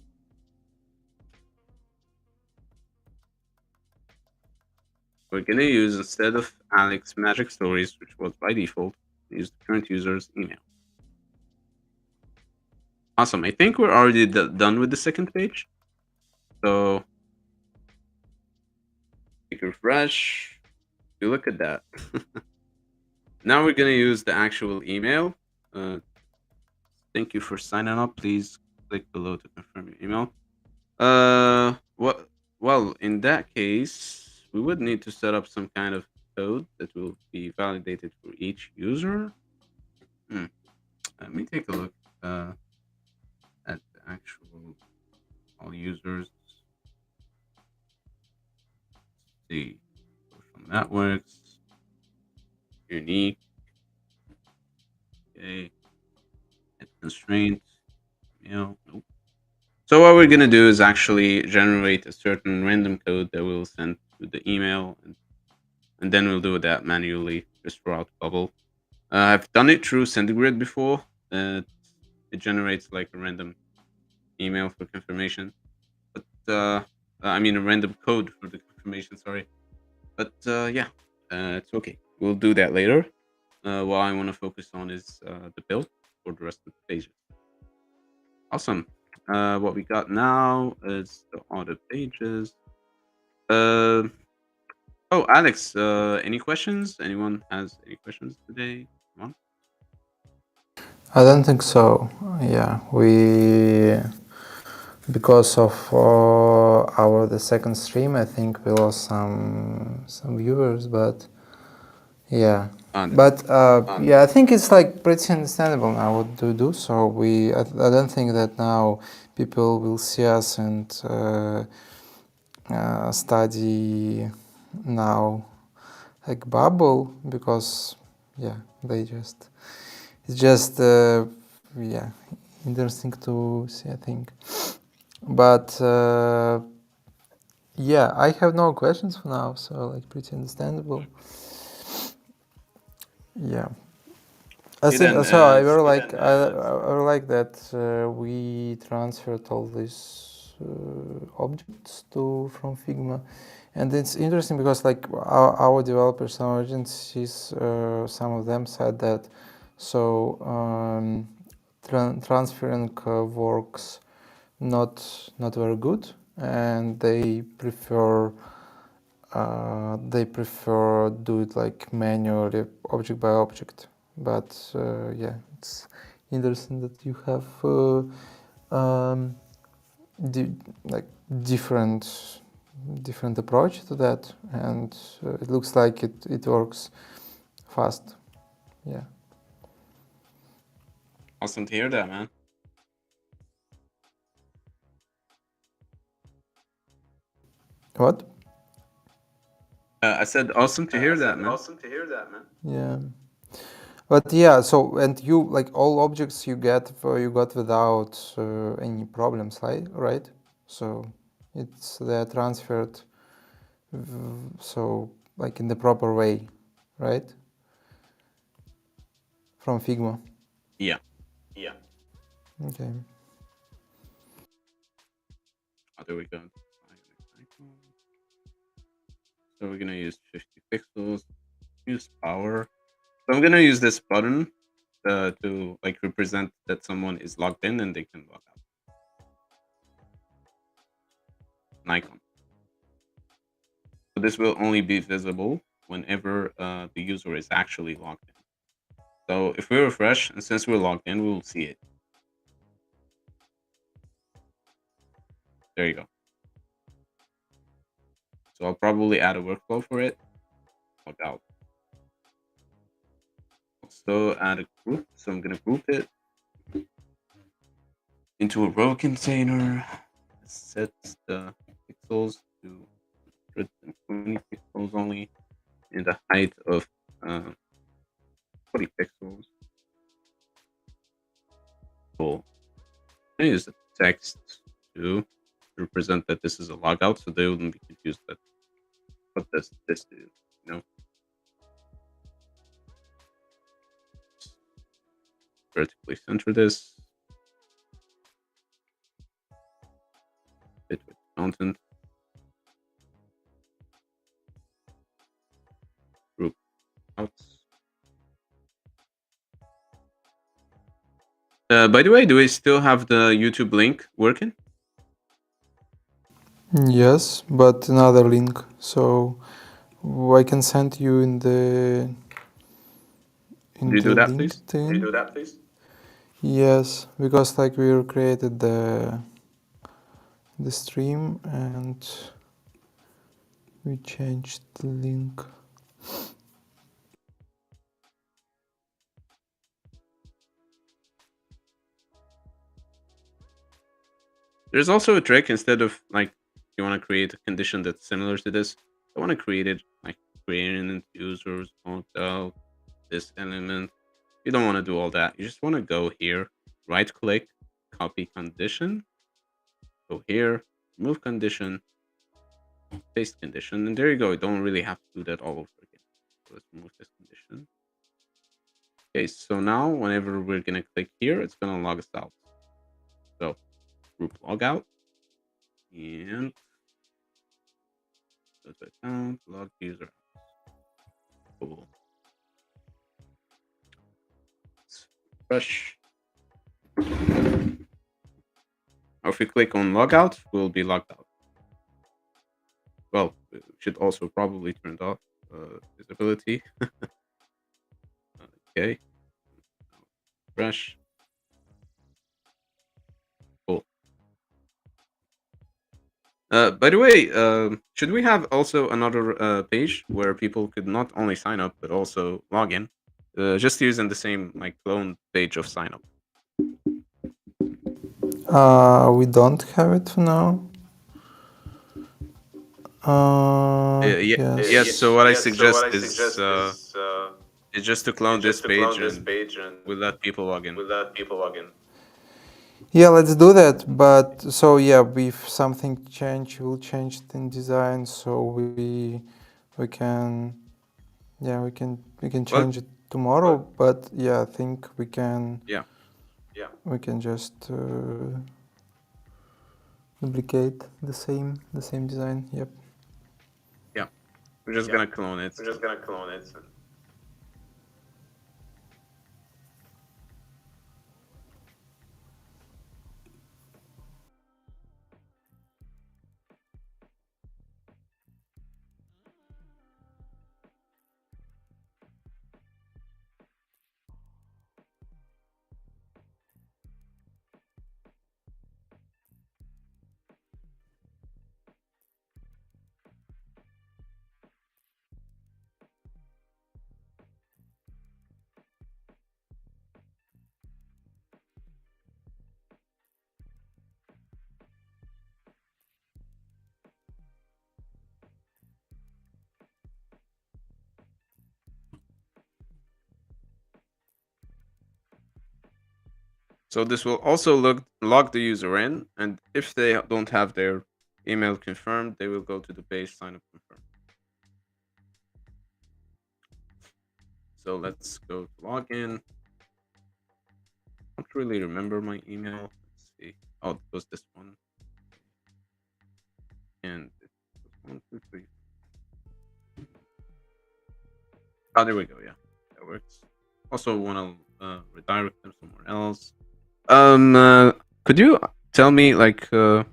We're gonna use, instead of Alex Magic Stories, which was by default, use the current user's email. Awesome. I think we're already done with the second page. So click refresh. You look at that. Now we're gonna use the actual email. Thank you for signing up. Please click below to confirm your email. What? Well, in that case, we would need to set up some kind of code that will be validated for each user. Let me take a look at the actual all users. Let's see, social networks, unique, okay, and constraint, email, nope. So what we're gonna do is actually generate a certain random code that we'll send to the email, and then we'll do that manually just throughout Bubble. I've done it through Centigrade before. It generates like a random email for confirmation, but I mean a random code for the confirmation. Sorry, but yeah, it's okay. We'll do that later. What I want to focus on is the build for the rest of the pages. Awesome. What we got now is the other pages. Uh, oh, Alex, any questions? Anyone has any questions today? Come on. I don't think so. Yeah, because of the second stream, I think we lost some viewers, but yeah. But yeah, I think it's like pretty understandable now what to do. So I don't think that now people will see us and study now like Bubble, because yeah, it's just yeah, interesting to see, I think. But yeah, I have no questions for now, so like pretty understandable. Yeah. I Okay, think then, so. I s- really like I really like that we transferred all these objects from Figma, and it's interesting because like our developers, our agencies, some of them said that so transferring works not very good, and they prefer do it like manually, object by object. But yeah, it's interesting that you have like different approach to that, and it looks like it works fast. Yeah. awesome to hear that, man. What? I said awesome to hear that, man. Awesome to hear that, man. Yeah. But yeah, so and you like all objects you got without any problems, right? So they're transferred so like in the proper way, right? From Figma. Yeah. Yeah. Okay. Oh, there we go. So we're gonna use 50 pixels. Use power. So I'm gonna use this button to like represent that someone is logged in and they can log out. An icon. So this will only be visible whenever the user is actually logged in. So if we refresh, and since we're logged in, we will see it. There you go. So I'll probably add a workflow for it. Log out. Also add a group. So I'm gonna group it into a row container. Set the pixels to 120 pixels only, in the height of 40 pixels. Cool. I use the text to represent that this is a logout, so they wouldn't be confused that what does this do, you know? Vertically center this. Fit with content. Group outs. By the way, do we still have the YouTube link working? Yes, but another link. So I can send you in the Could you do that, please? LinkedIn. Can you do that, please? Yes, because like we created the stream and we changed the link. There's also a trick. Instead of like you want to create a condition that's similar to this, I want to create it like creating users logged out this element. You don't want to do all that. You just want to go here, right click, copy condition, go here, remove condition, paste condition, and there you go. You don't really have to do that all over again. So let's remove this condition. Okay, so now whenever we're gonna click here, it's gonna log us out. So group logout and go to account, log user out. Cool. Let's refresh. Or if we click on logout, we'll be logged out. Well, we should also probably turn off visibility. Okay. Refresh. Cool. By the way, should we have also another page where people could not only sign up but also log in, just using the same like clone page of sign up? We don't have it for now. Yes. So what I suggest is just to clone this page and we'll let people log in. Yeah, let's do that. But so yeah, if something change, we'll change it in design. So we can we can change it tomorrow. But yeah, I think we can. Yeah. We can just duplicate the same design. Yep. Yeah. We're just gonna clone it. So this will also log the user in, and if they don't have their email confirmed, they will go to the page sign up confirm. So let's go to login. I don't really remember my email. Let's see. Oh, it was this one. And it was 1, 2, 3. Oh, there we go. Yeah, that works. Also want to redirect them somewhere else. Could you tell me like where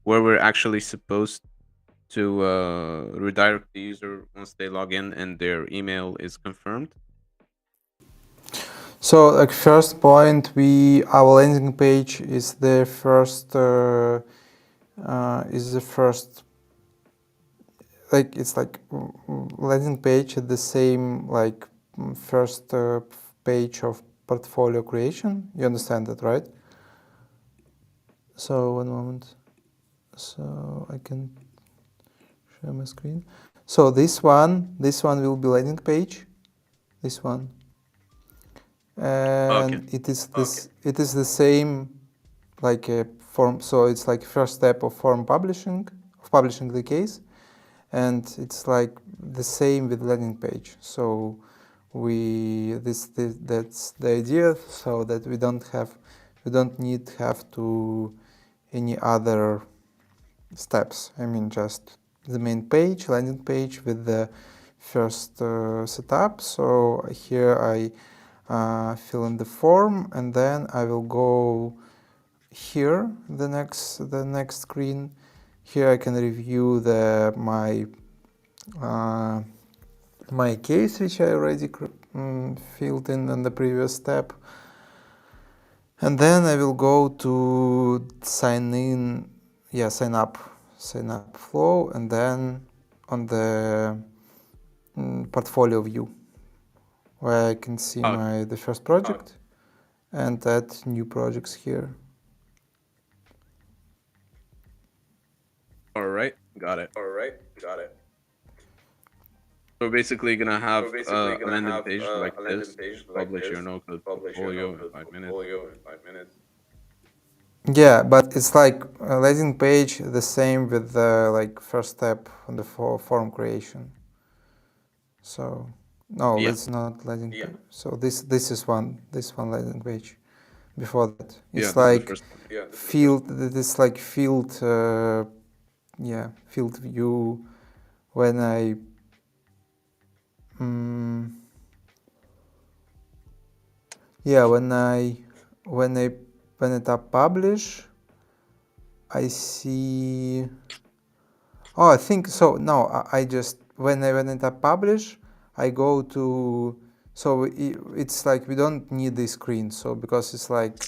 we're actually supposed to redirect the user once they log in and their email is confirmed? So like first point, our landing page is the first like it's like landing page at the same like first page of portfolio creation. You understand that, right? So one moment. So I can share my screen. So this one will be landing page. This one. And it is this. It is the same, like a form. So it's like first step of form publishing, of publishing the case, and it's like the same with landing page. So that's the idea. So that we don't need have to any other steps. I mean, just the main page, landing page with the first setup. So here I fill in the form, and then I will go here, the next screen. Here I can review my case, which I already filled in the previous step. And then I will go to sign up flow, and then on the portfolio view, where I can see the first project and add new projects here. All right, got it. All right, got it. So we're basically gonna have So basically, a gonna landing have page like a landing this. page like Publish your this. no-code Publish your portfolio in no-code 5 minutes. portfolio in 5 minutes. Yeah, but it's like a landing page, the same with the like first step on the form creation. So no, Yeah. it's not landing Yeah. page. So this is one landing page. Before that, Yeah, it's this is the like first one. Yeah, this is the field. It's like field. Yeah, field view. When I yeah when I tap publish, I see. Oh, I think so. No, I just when I tap publish, I go to. So it's like we don't need this screen. So because it's like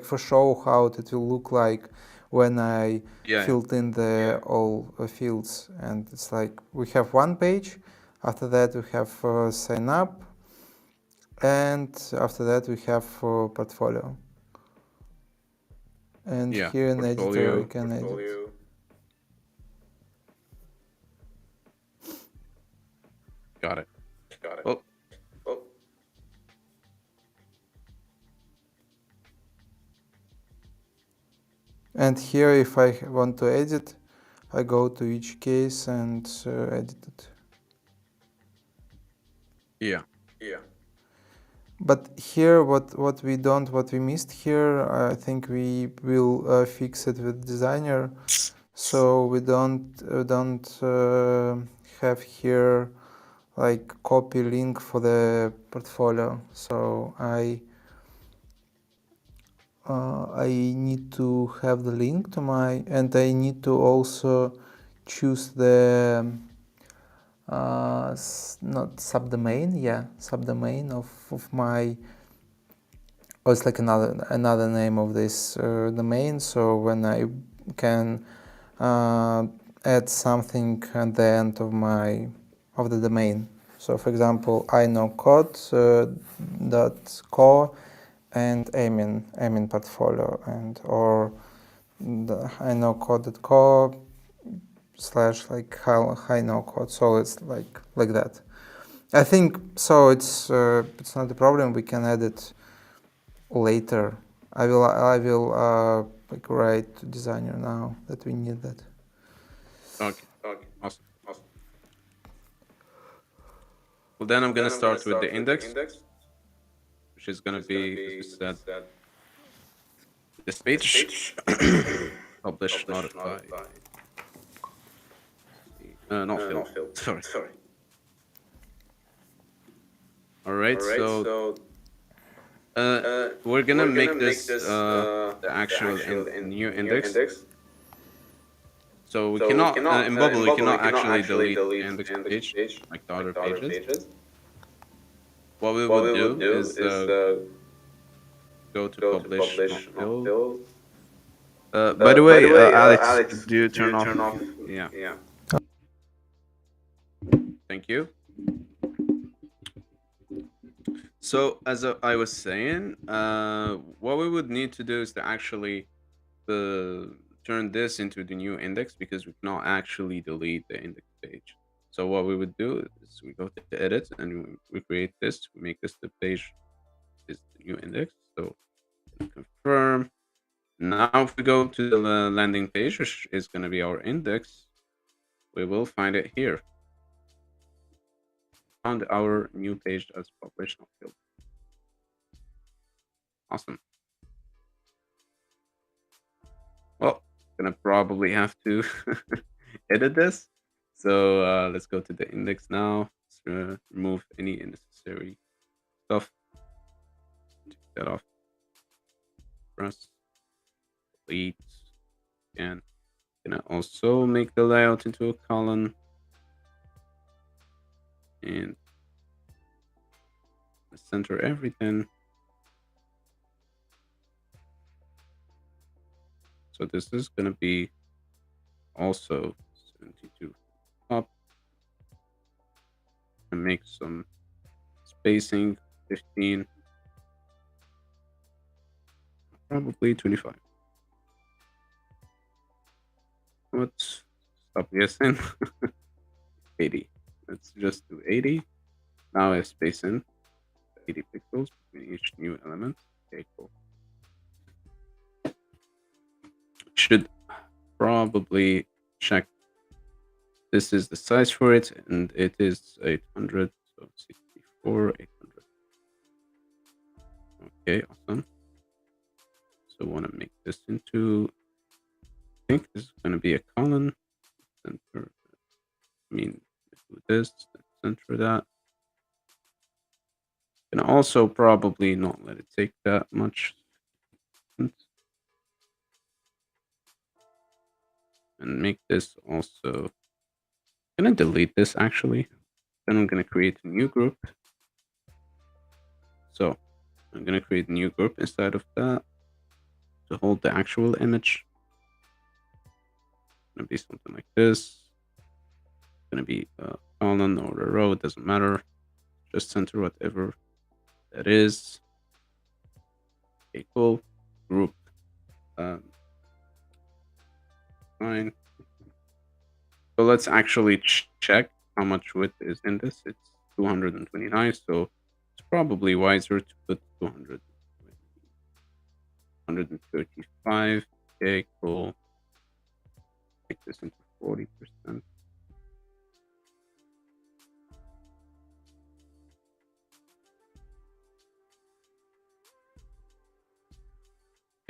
for show how it will look like when I Yeah, filled in the all fields, and it's like we have one page. After that we have sign up, and after that we have portfolio. And yeah. here in editor we Portfolio. can edit. portfolio. Got it. Got it. Well, Oh, And here, if I want to edit, I go to each case and edit it. yeah. yeah. But here, what we missed here, I think we will fix it with designer. So we don't have here like copy link for the portfolio. So I need to have the link to my, and I need to also choose the not subdomain, subdomain of my. Oh, it's like another name of this domain. So when I can add something at the end of the domain. So for example, I know code .co and admin portfolio, and or I know code.co / like high no code. So it's like that. I think so. It's not a problem. We can add it later. I will like write to designer now that we need that. Okay. Okay. Awesome. Awesome. Well, then I'm gonna Then I'm gonna start with the index, index, which is gonna which is gonna be, as we be said, said this this page. page. Publish, Publish, notify. notify. Not filled. Not filled. Sorry. Sorry. All right. All right. So So we're gonna we're make gonna make this this the the actual actual new new index. index. So we So we cannot cannot in in Bubble we Bubble we cannot cannot actually actually delete the delete index the index page page like the like other the other pages. pages. What we What would we would do do is is go to go to publish, not publish, not filled. filled. By the way, Alex, Alex, do you do you turn off? turn off? Yeah, Yeah. thank you. So as I was saying, what we would need to do is to actually turn this into the new index because we cannot actually delete the index page. So what we would do is we go to edit and we create this. We make this the page is the new index. So confirm. Now if we go to the landing page, which is going to be our index, we will find it here. Found our new page as published not filled. Awesome. Well, gonna probably have to edit this. So let's go to the index now. Let's remove any unnecessary stuff. Take that off. Press delete. And gonna also make the layout into a column. And center everything. So this is gonna be also 72 up. And make some spacing 15. Probably 25. Let's stop guessing. 80. Let's just do 80. Now I space in 80 pixels between each new element. Okay, cool. Should probably check. This is the size for it, and it is 800, so 64, 800. Okay, awesome. So I want to make this into, I think this is going to be a column. Center, I mean, do this, center that. Can also probably not let it take that much. And make this also, I'm gonna delete this actually. Then I'm gonna create a new group. So I'm gonna create a new group inside of that to hold the actual image. It's gonna be something like this. It's gonna be a column or a row, it doesn't matter. Just center whatever that is. Okay, cool. Group. Fine. So let's actually check how much width is in this. It's 229, so it's probably wiser to put 200. 135. Okay, cool. Make this into 40%.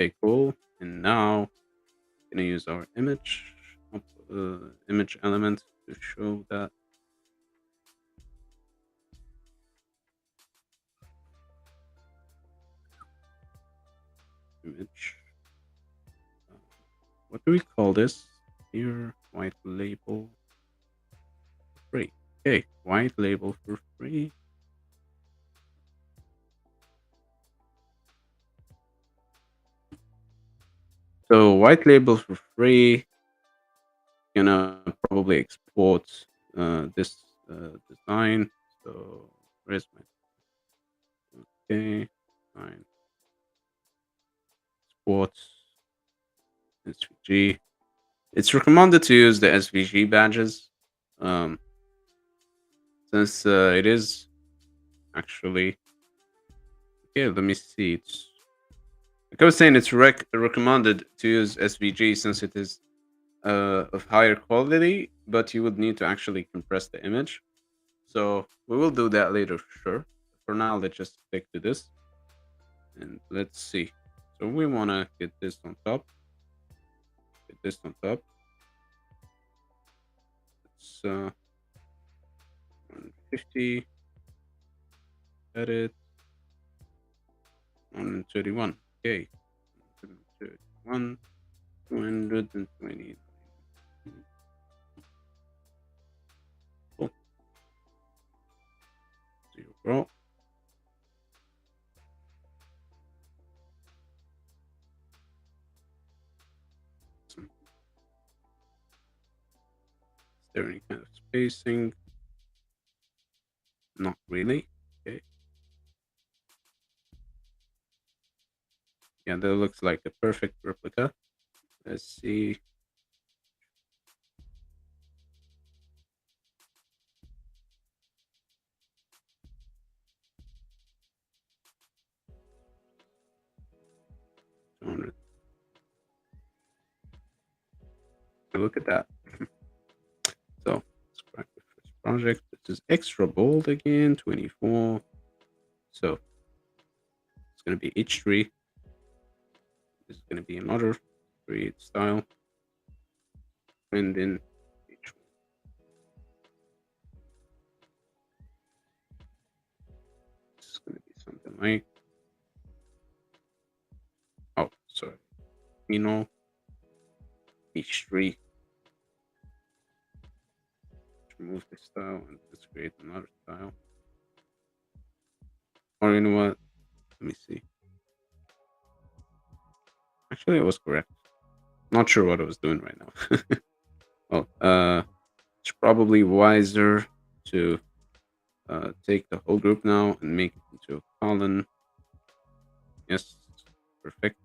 Okay, cool. And now I'm gonna use our image element to show that. Image. What do we call this? Here, white label free. Okay, white label for free. So white label for free. Gonna probably export this design. So where's my fine. Export SVG. It's recommended to use the SVG badges, since it is actually okay. Let me see. It's like I was saying, it's recommended to use SVG since it is of higher quality, but you would need to actually compress the image. So we will do that later for sure. For now, let's just stick to this, and let's see. So we want to get this on top. Get this on top. It's 150. Edit. 131. Okay. 131. 220. Cool. 0. Is there any kind of spacing? Not really. Okay. Yeah, that looks like a perfect replica. Let's see. Look at that. So let's crack the first project. This is extra bold again, 24. So it's going to be H3. This is going to be another create style. And then H1. This is going to be something like, oh, sorry, Pino H3. Remove this style and let's create another style. Or you know what? Let me see. Actually, it was correct. Not sure what I was doing right now. Oh, it's probably wiser to take the whole group now and make it into a column. Yes, perfect.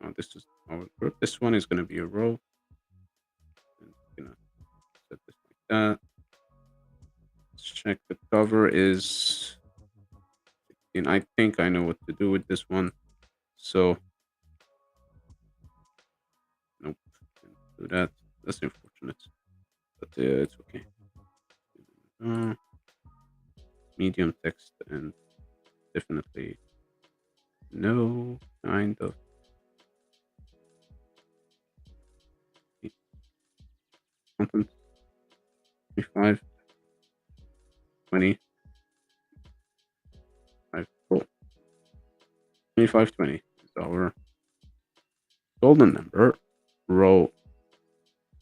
Oh, this is our group. This one is going to be a row. And we're going to set this like that. Let's check the cover is. And I think I know what to do with this one. So, nope, can't do that. That's unfortunate, but it's okay. Uh, Medium text and definitely no kind of content. 25, 20, 5, cool. 25, 20 is our golden number row.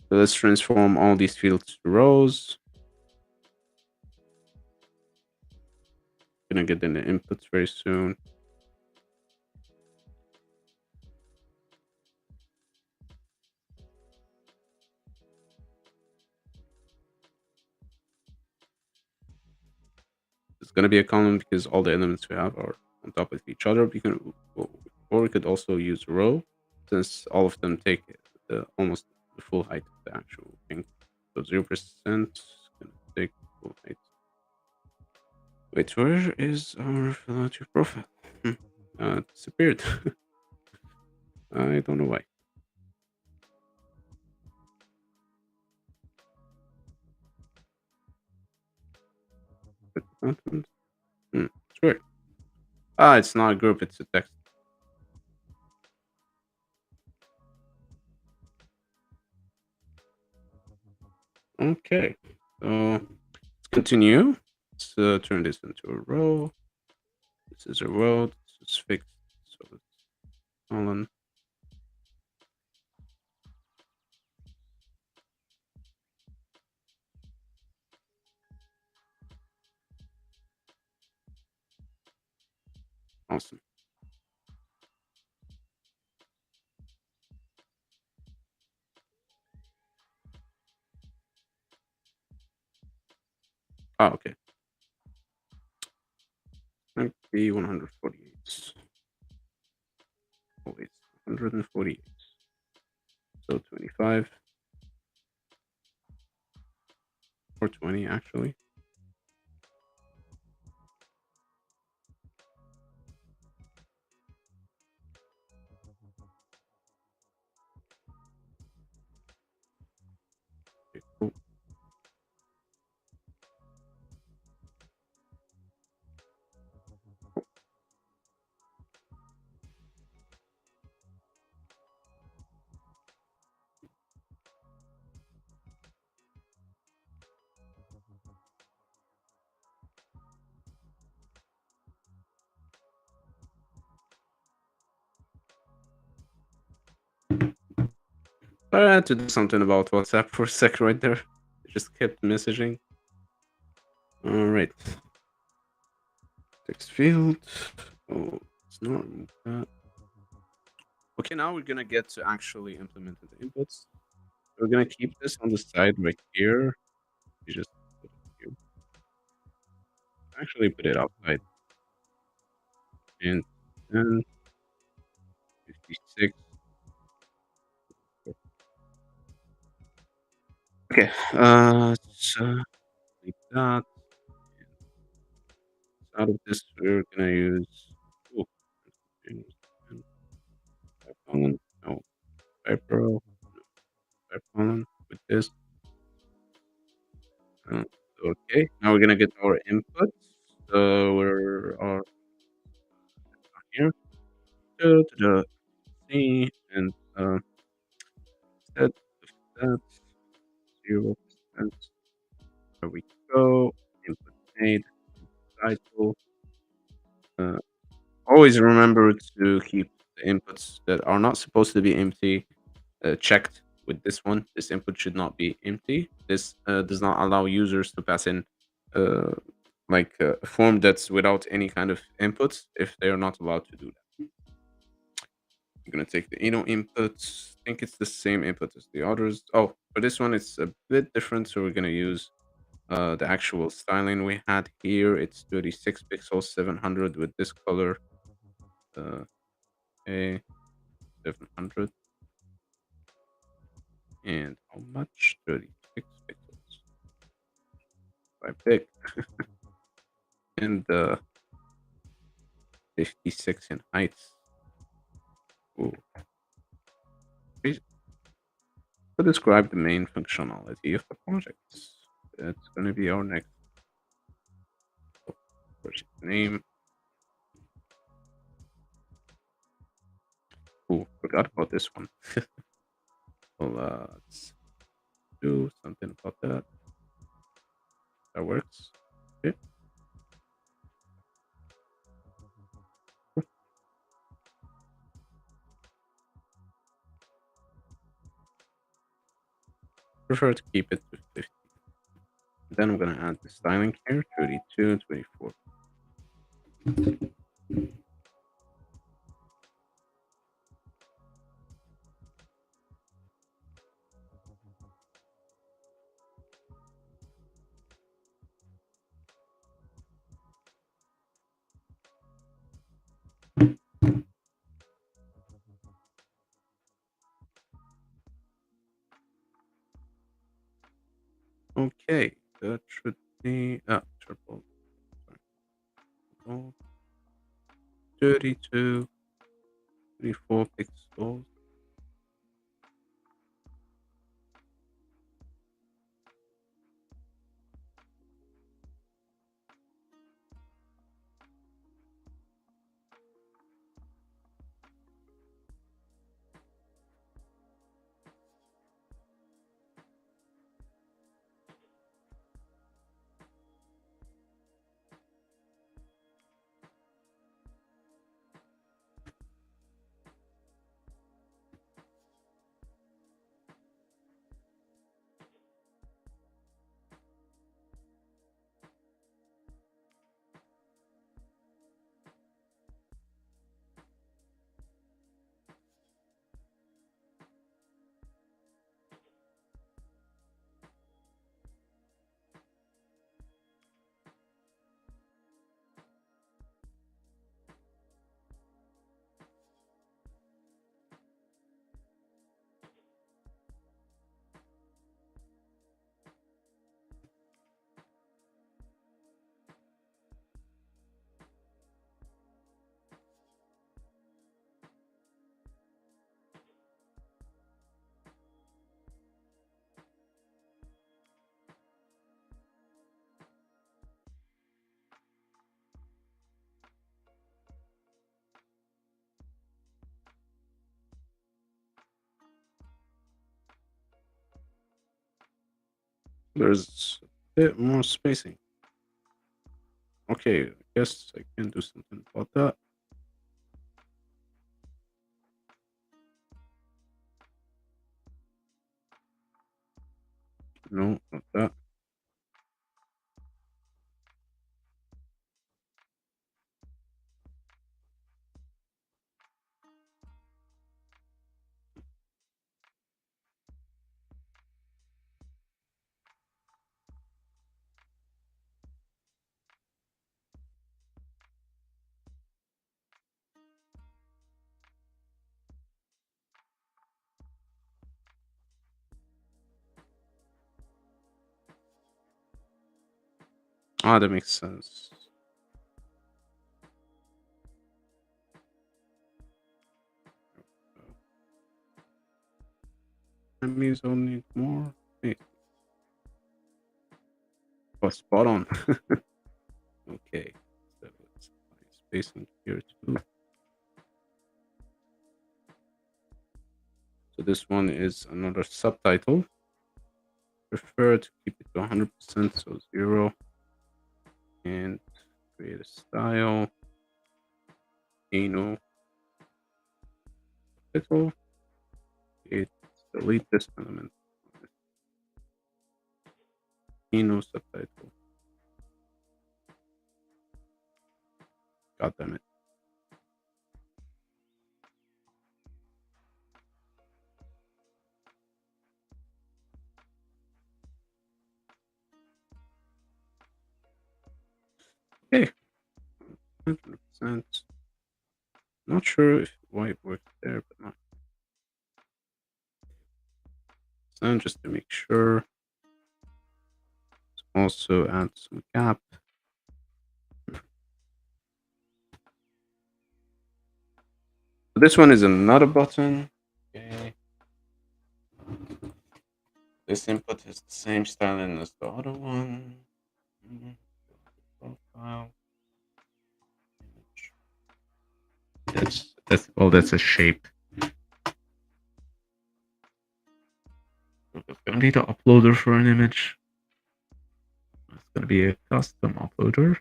So let's transform all these fields to rows. Gonna get in the inputs very soon. It's gonna be a column because all the elements we have are on top of each other. Or we could also use row since all of them take almost the full height of the actual thing. So 0% gonna take full height. Wait, where is our Philadelphia profile? It disappeared. I don't know why. Content. It's weird. It's not a group, it's a text. Okay, so let's continue. Let's turn this into a row. This is a row. This is fixed. So let's colon. Awesome. Okay. Might be 148. Oh, wait, 148. So 25 or 20 actually. Okay, cool. I had to do something about WhatsApp for a sec right there. It just kept messaging. All right. Text field. Oh, it's not remove that. Okay, now we're gonna get to actually implementing the inputs. We're gonna keep this on the side right here. You just put it here. Actually, put it outside. And then 56. Okay. So like that. Out of this, we're gonna use. Oh, colon. No, Pro. Colon with this. Uh, okay. Now we're gonna get our inputs. So we're here. Go to the C and set that 0%. There we go. Input made. Title. Uh, Always remember to keep the inputs that are not supposed to be empty checked with this one. This input should not be empty. This does not allow users to pass in uh, a form that's without any kind of inputs if they are not allowed to do that. I'm gonna take the Eno inputs. I think it's the same input as the others. Oh, for this one it's a bit different, so we're gonna use the actual styling we had here. It's 36 pixels, 700 with this color. Okay, 700. And how much? 36 pixels. Quite big. And 56 in height. Ooh. Crazy. To describe the main functionality of the project. That's going to be our next project name. Oh, forgot about this one. Well, let's do something about that. That works. Okay. Prefer to keep it to 50. Then I'm gonna add the styling here, 32, 24. Okay, that should be triple. Sorry. 32, 34 pixels. There's a bit more spacing. Okay, I guess I can do something about that. No, not that. Ah, that makes sense. That means I'll need more space. Oh, spot on. Okay, so let's find spacing here too. So this one is another subtitle. Prefer to keep it to 100%, so 0. And create a style. Anal title. Delete this element. Anal subtitle. God damn it. Okay, 100%. Not sure if why it worked there, but not. and just to make sure. Also add some gap. This one is another button. Okay. This input is the same styling as the other one. Profile. Image. That's a shape. It's gonna be the uploader for an image. It's gonna be a custom uploader.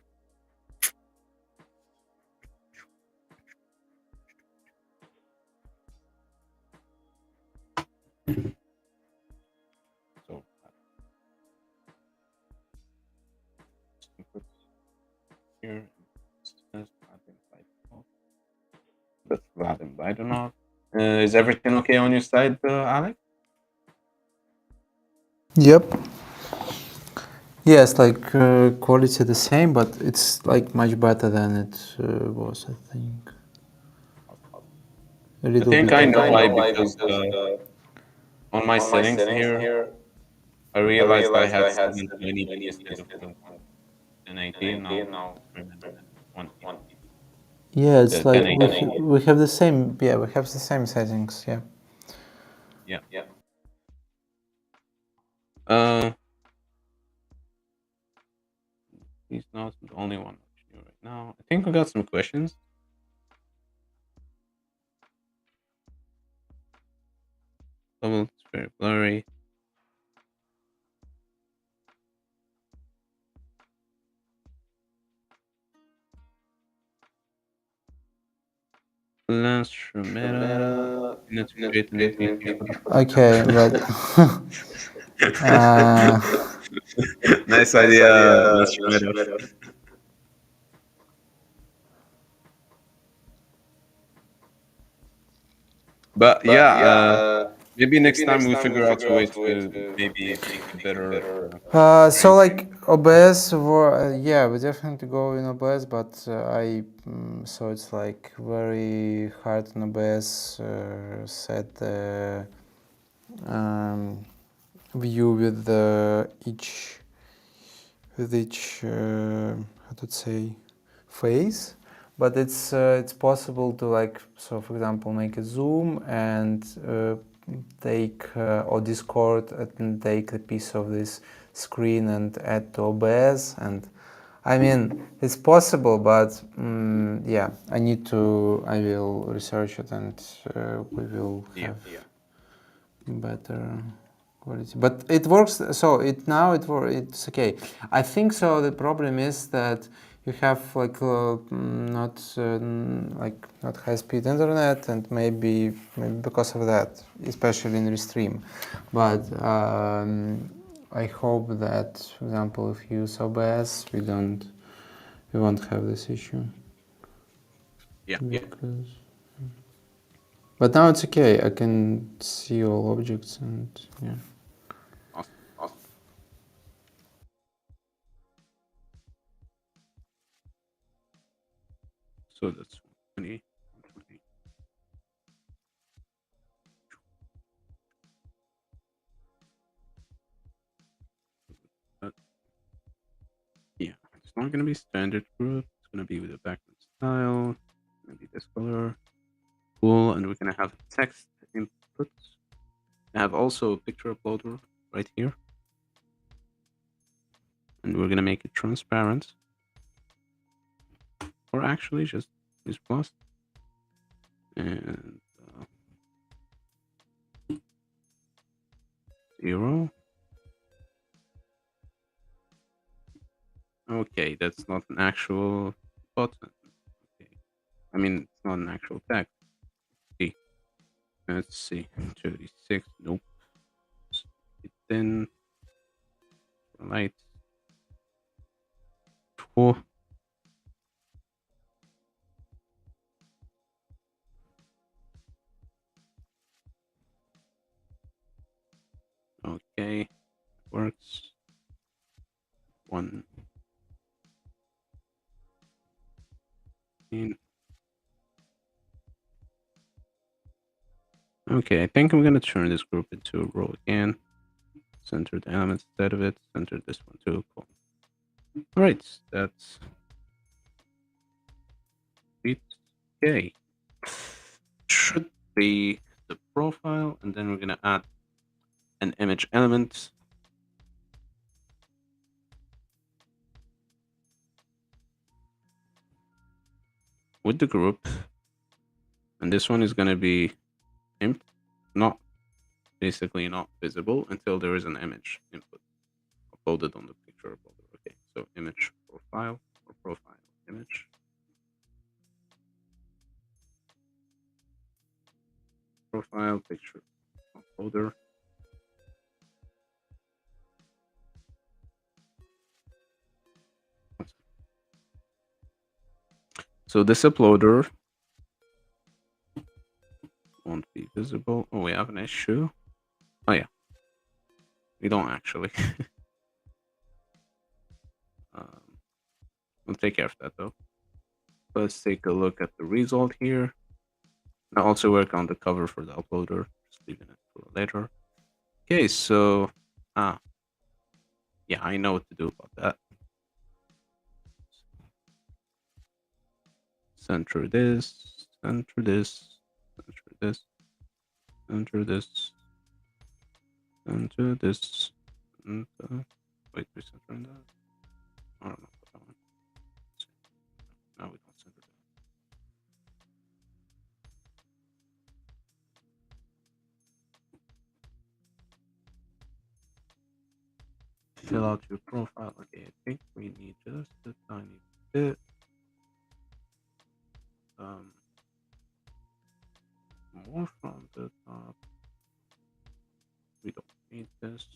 So input here. That's that invite or not. Is everything okay on your side, Alex? Yep. Yes, like quality the same, but it's like much better than it was, I think. A I little think bit. I know why, because on my settings here, I realized I had 720p instead of 1080, and now I'm at 180. Yeah, it's like 1080. we have the same. Yeah, we have the same settings. Yeah. Yeah. He's not the only one watching you right now. I think we got some questions. Bubble, it's very blurry. Lance Romero. Let's create an NPP for the Okay, but nice idea, Lance Romero. But yeah, maybe next time we figure out a way to maybe make a better. so like OBS, yeah, we definitely go in OBS, but so it's like very hard in OBS set the view with each how to say phase, but it's possible to, like, so for example, make a zoom and take or Discord and take a piece of this screen and add to OBS. And I mean, it's possible, but yeah, I will research it, and we will have better quality. But it works. So it's okay. I think so. The problem is that you have like not high speed internet, and maybe because of that, especially in Restream. But I hope that, for example, if you use OBS, we won't have this issue. Yeah. Because, but now it's okay. I can see all objects, and yeah. Awesome. So that's 20. Yeah, it's not going to be standard group. It's going to be with a background style. It's going to be this color. Cool. And we're going to have text input. I have also a picture uploader right here. And we're going to make it transparent. Or actually just use plus. And 0. Okay, that's not an actual button. Okay. I mean, it's not an actual text. See. Let's see. 36. Nope. Then light. 4. Okay. Works. 1. Okay, I think I'm gonna turn this group into a row again. center the element instead of it, center this one too. Cool. All right, that's it. Okay, should be the profile, and then we're gonna add an image element. With the group, and this one is gonna be not basically not visible until there is an image input uploaded on the picture uploader. Okay, so image profile or profile image. Profile picture uploader. So this uploader won't be visible. Oh, we have an issue. Oh yeah, we don't actually. We'll take care of that though. Let's take a look at the result here. I'll also work on the cover for the uploader. Just leaving it for later. Okay, so yeah, I know what to do about that. Center this, center this, center this, center this, center this, and wait, we center that? I don't know that one. No, we don't center that. Fill out your profile. Okay, I think we need just a tiny bit. More from the top. We don't need this.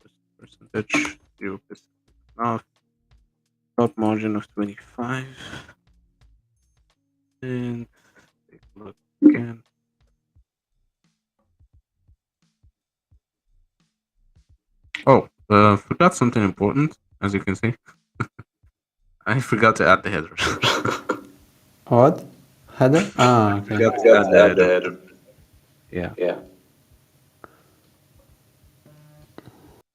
Just percentage 0% enough. Top margin of 25. And take a look again. Oh, forgot something important, as you can see. I forgot to add the header. What? Header? Ah, okay. Forgot to add the header. Yeah.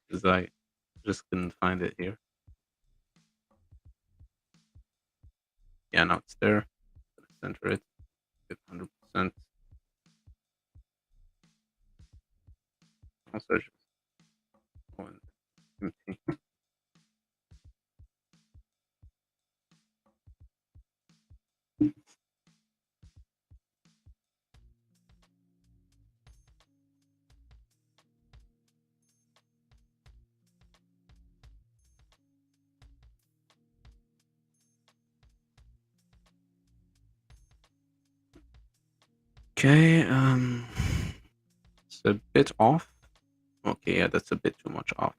Because I just couldn't find it here. Yeah, now it's there. Center it. 100%. Also just one empty. Okay, it's a bit off. Okay, yeah, that's a bit too much off.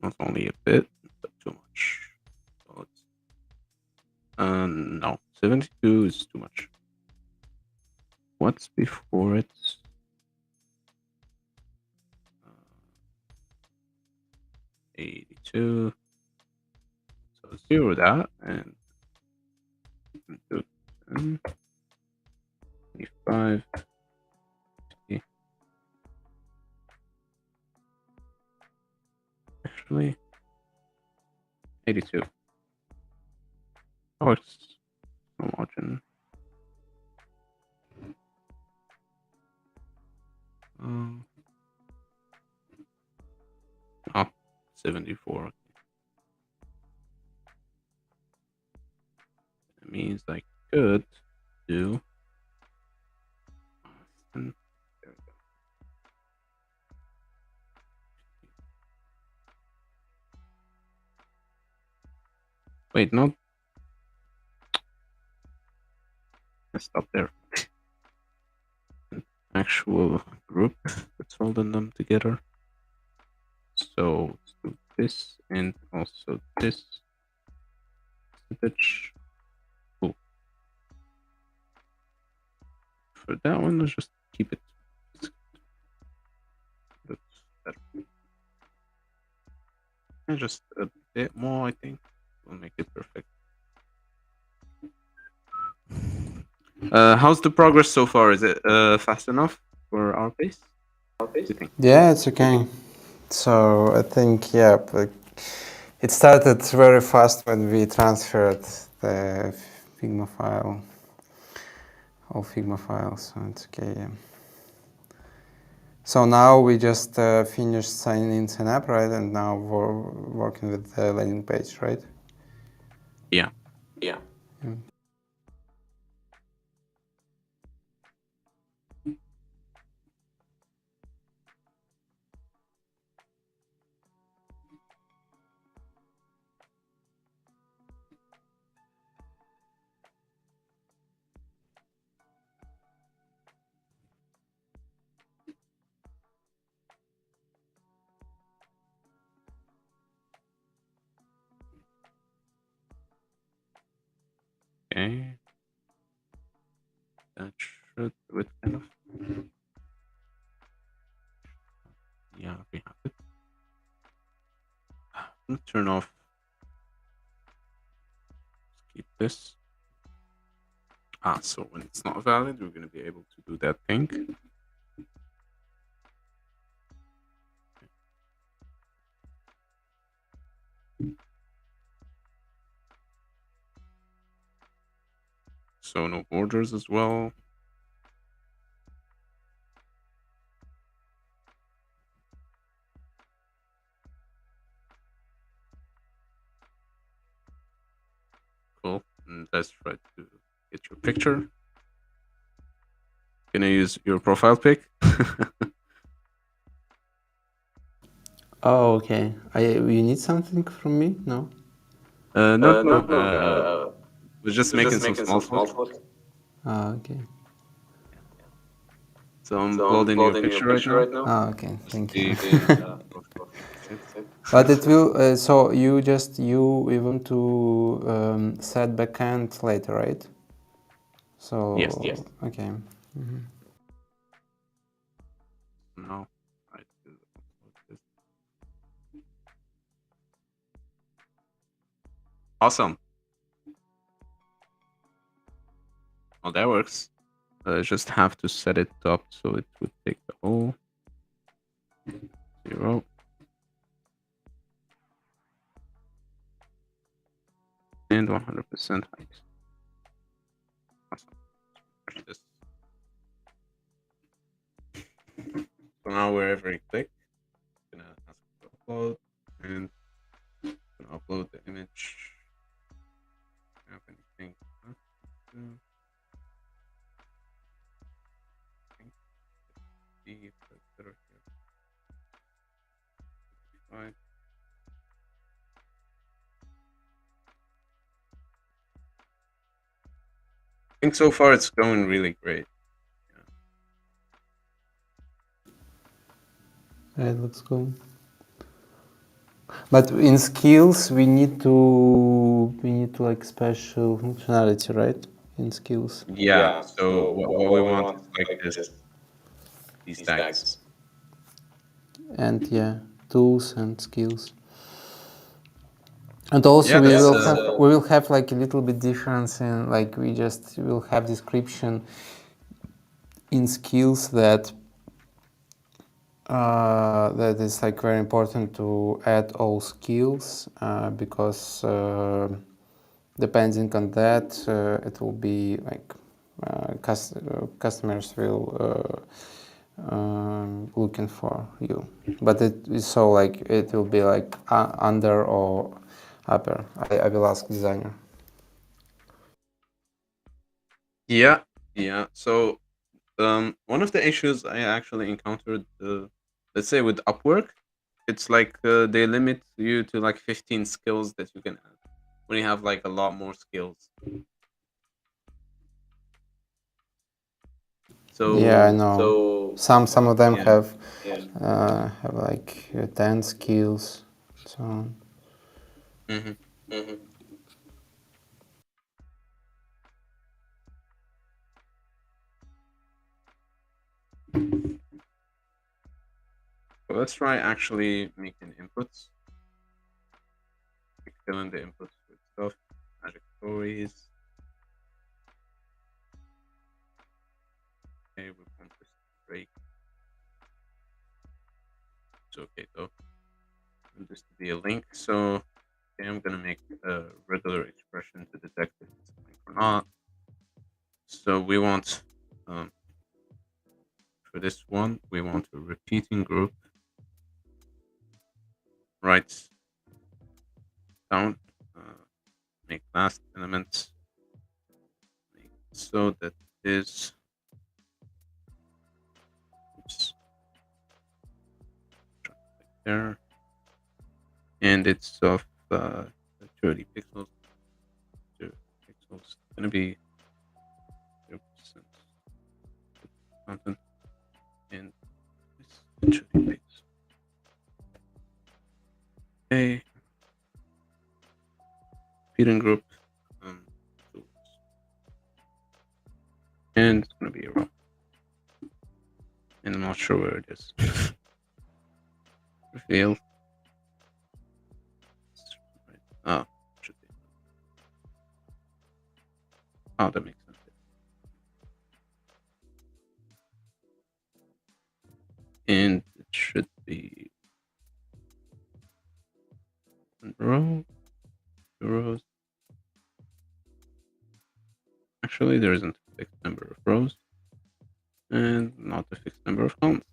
Not only a bit, but too much. So let's, no, 72 is too much. What's before it? 82. So zero that and do 25. 50. Actually, 82. Oh, it's no margin. Oh, 74. That means I could do. And there we go. Wait, no. Let's stop there. An actual group that's holding them together. So let's do this and also this percentage. Cool. For that one, let's just keep it. That's better. And just a bit more, I think, will make it perfect. How's the progress so far? Is it fast enough for our pace? Yeah, it's okay. So I think, yeah, like, it started very fast when we transferred the Figma file, all Figma files, so it's okay, yeah. So now we just finished signing in, sign up, right? And now we're working with the landing page, right? Yeah. Yeah. Okay. That should do it kind of. Yeah, we have it. Let's turn off. Let's keep this. So when it's not valid, we're gonna be able to do that thing. So no borders as well. Cool. And let's try to get your picture. Gonna use your profile pic. Oh, okay. You need something from me? No? No, no. We're just We're making just some making small some talk. small talk. Oh, okay. So I'm So I'm uploading your uploading your picture right picture now. right now. Oh, okay. Thank you. See profile pic. But it will. So we want to set backend later, right? So Yes. Yes. okay. Now I do upload this. Awesome. Well, that works. Just have to set it up so it would take the whole 0 and 100% height. Awesome. Refresh this. So now wherever you click, it's gonna ask to upload and gonna upload the image. Have anything left to do? The better here. Fine. I think so far it's going really great. Right, let's go. But in skills, we need to like special functionality, right? In skills. Yeah. So what we want is like this, these These tags. tags. And yeah, tools and skills. And also Yeah, we that's, will have like a little bit difference in like we just will have description in skills that that is like very important to add all skills because depending on that it will be like customers will looking for you, but it is so like it will be like under or upper. I will ask designer. yeah, yeah. So one of the issues I actually encountered, let's say with Upwork, it's like they limit you to like 15 skills that you can add when you have like a lot more skills. So Yeah, I know. So Some of them yeah, have like 10 skills, so on. hmm mhm. so let's try actually making inputs, like filling the inputs with stuff, magic stories. Okay, we want this to break. It's okay though. And this to be a link. So okay, I'm gonna make a regular expression to detect if it's a link or not. So we want for this one we want a repeating group. Write down make last element make it so that is oops, there and it's of 30 pixels. 0 pixels. It's gonna be 0% content and it's 30 pixels. Okay. Feeding group tools. And it's gonna be a row. And I'm not sure where it is. Reveal. Oh, should be. Oh, that makes sense. And it should be one row, 2 rows. Actually, there isn't a fixed number of rows and not a fixed number of columns.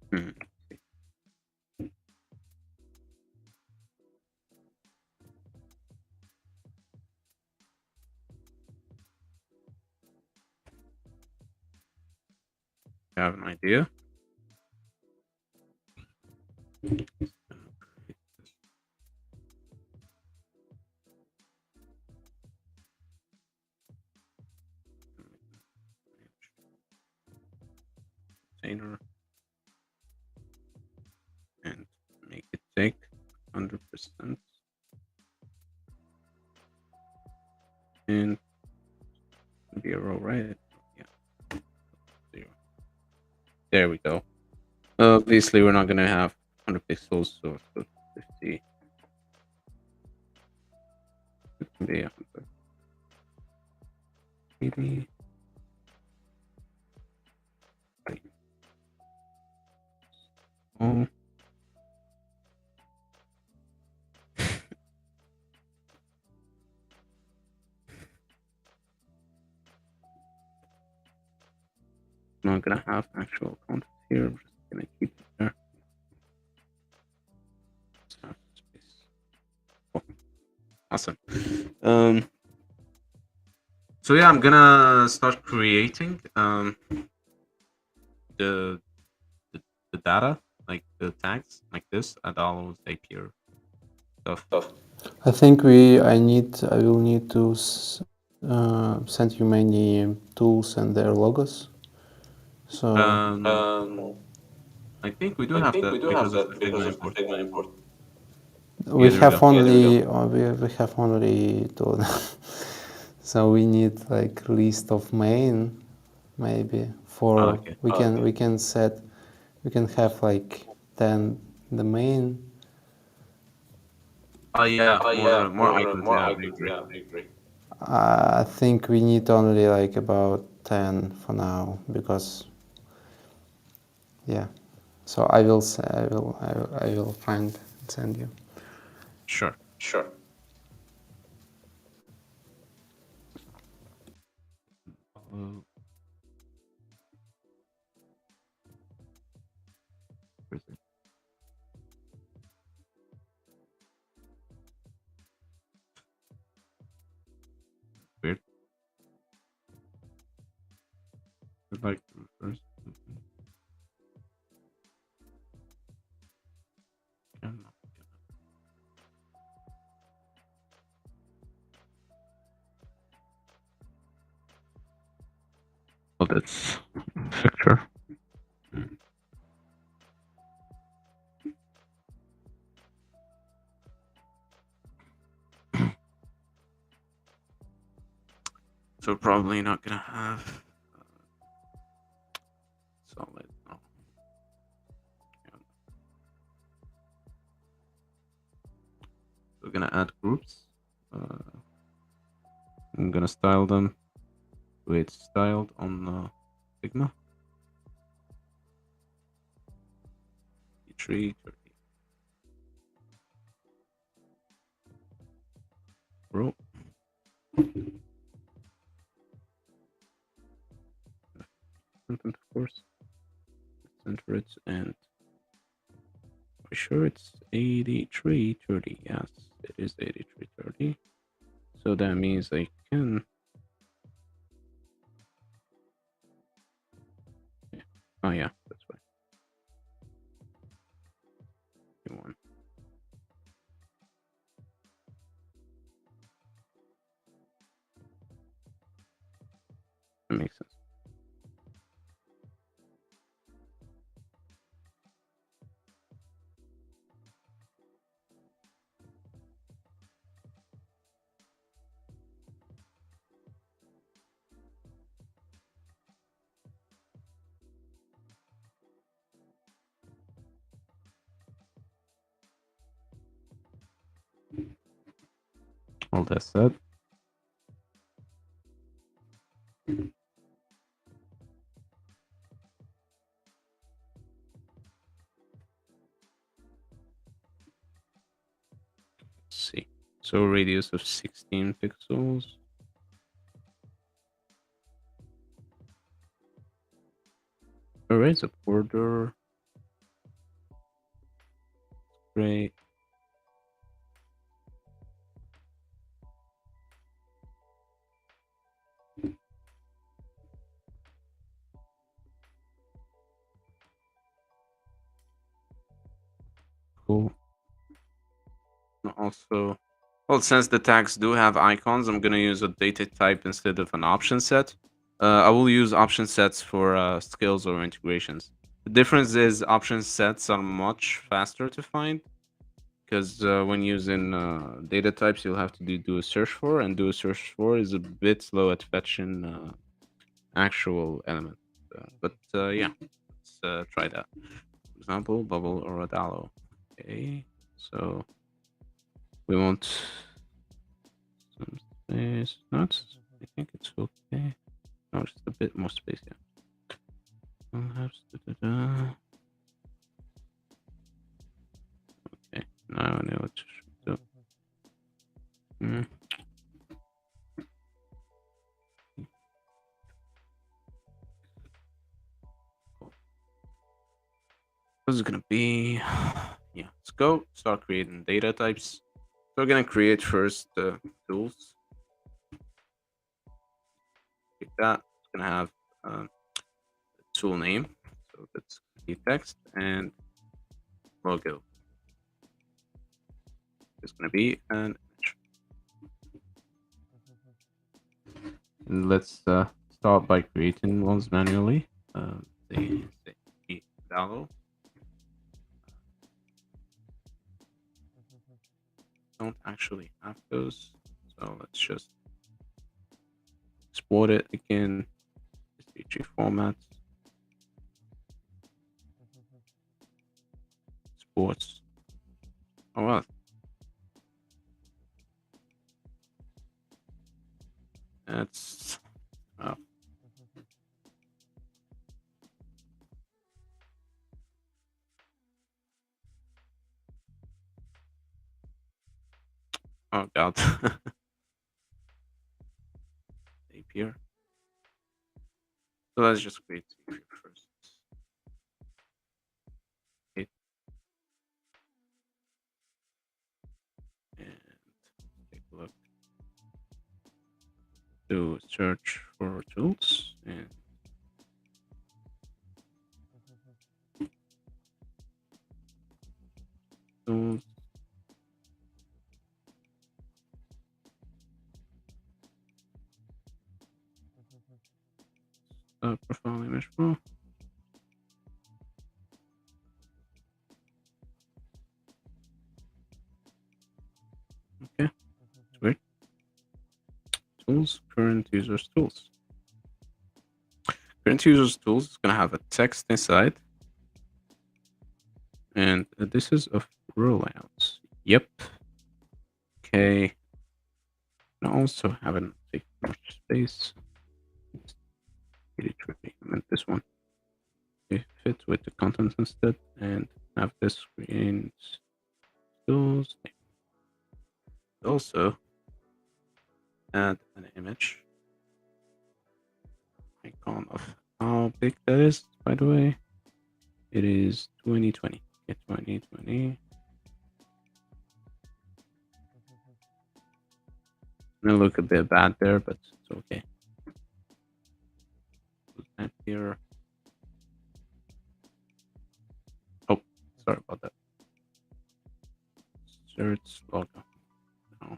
Hmm. I have an idea. Container and make it take 100% and be a row, right? Yeah. 0. There we go. Obviously, we're not gonna have 100 pixels, so 50. It can be 180. Oh. I'm not gonna have actual content here. I'm just gonna keep it there. Let's have space. Oh, awesome. So yeah, I'm gonna start creating the, the the data, like the tags, like this, and all of the appear stuff. I think I will need to send you many tools and their logos. So I think we do have that because of the Figma import. we Yeah, there we have go. only we have only two. So we need like list of main, maybe for Oh, okay. we can set we can have like 10 the main. Oh yeah, more icons. Yeah, I agree. I think we need only like about 10 for now because yeah. So I will I will find and send you. Sure. Uh, where is it? Weird. I'd like to first. Oh, that's So we're probably not gonna have solid. No. Yeah. We're gonna add groups. I'm gonna style them the way it's styled on Figma. Tree 30. Row. Content, of course. Center it, and are we sure it's 8330? Yes, it is 8330. So that means I can. Yeah. Oh yeah, that's right. One. That makes sense. All that said, let's see. So radius of 16 pixels. Erase a border. Great. Cool. And also, well, since the tags do have icons, I'm gonna use a data type instead of an option set. I will use option sets for skills or integrations. The difference is option sets are much faster to find because when using data types, you'll have to do a search for, and do a search for is a bit slow at fetching actual elements. But yeah, let's try that. For example, bubble or a Dalo. Okay, so we want some space. No, I think it's okay. No, just a bit more space, yeah. Perhaps, okay, now I know what to do. Cool. This is gonna be, yeah, let's go start creating data types. So we're gonna create first tools. Like that. It's gonna have a tool name. So that's gonna be text and logo. It's gonna be an image. And let's start by creating ones manually. Say Dalo. Don't actually have those, so let's just export it again. SVG format. Sports. Oh well. That's oh god. Tape here. So let's just create tape here first. Okay. And take a look. Do search for tools and tools. Profile image pro. Okay, it's weird. tools, current users tools. Current users tools is gonna have a text inside, and this is of rollouts. Yep. Okay. And also haven't taken much space. Really tricky. I meant this one. It fits with the content instead, and have this screen tools. Also add an image icon of how big that is, by the way. It is 2020. Okay, 2020. May look a bit bad there, but it's okay. Put that here. Oh, sorry about that. Search logo. No.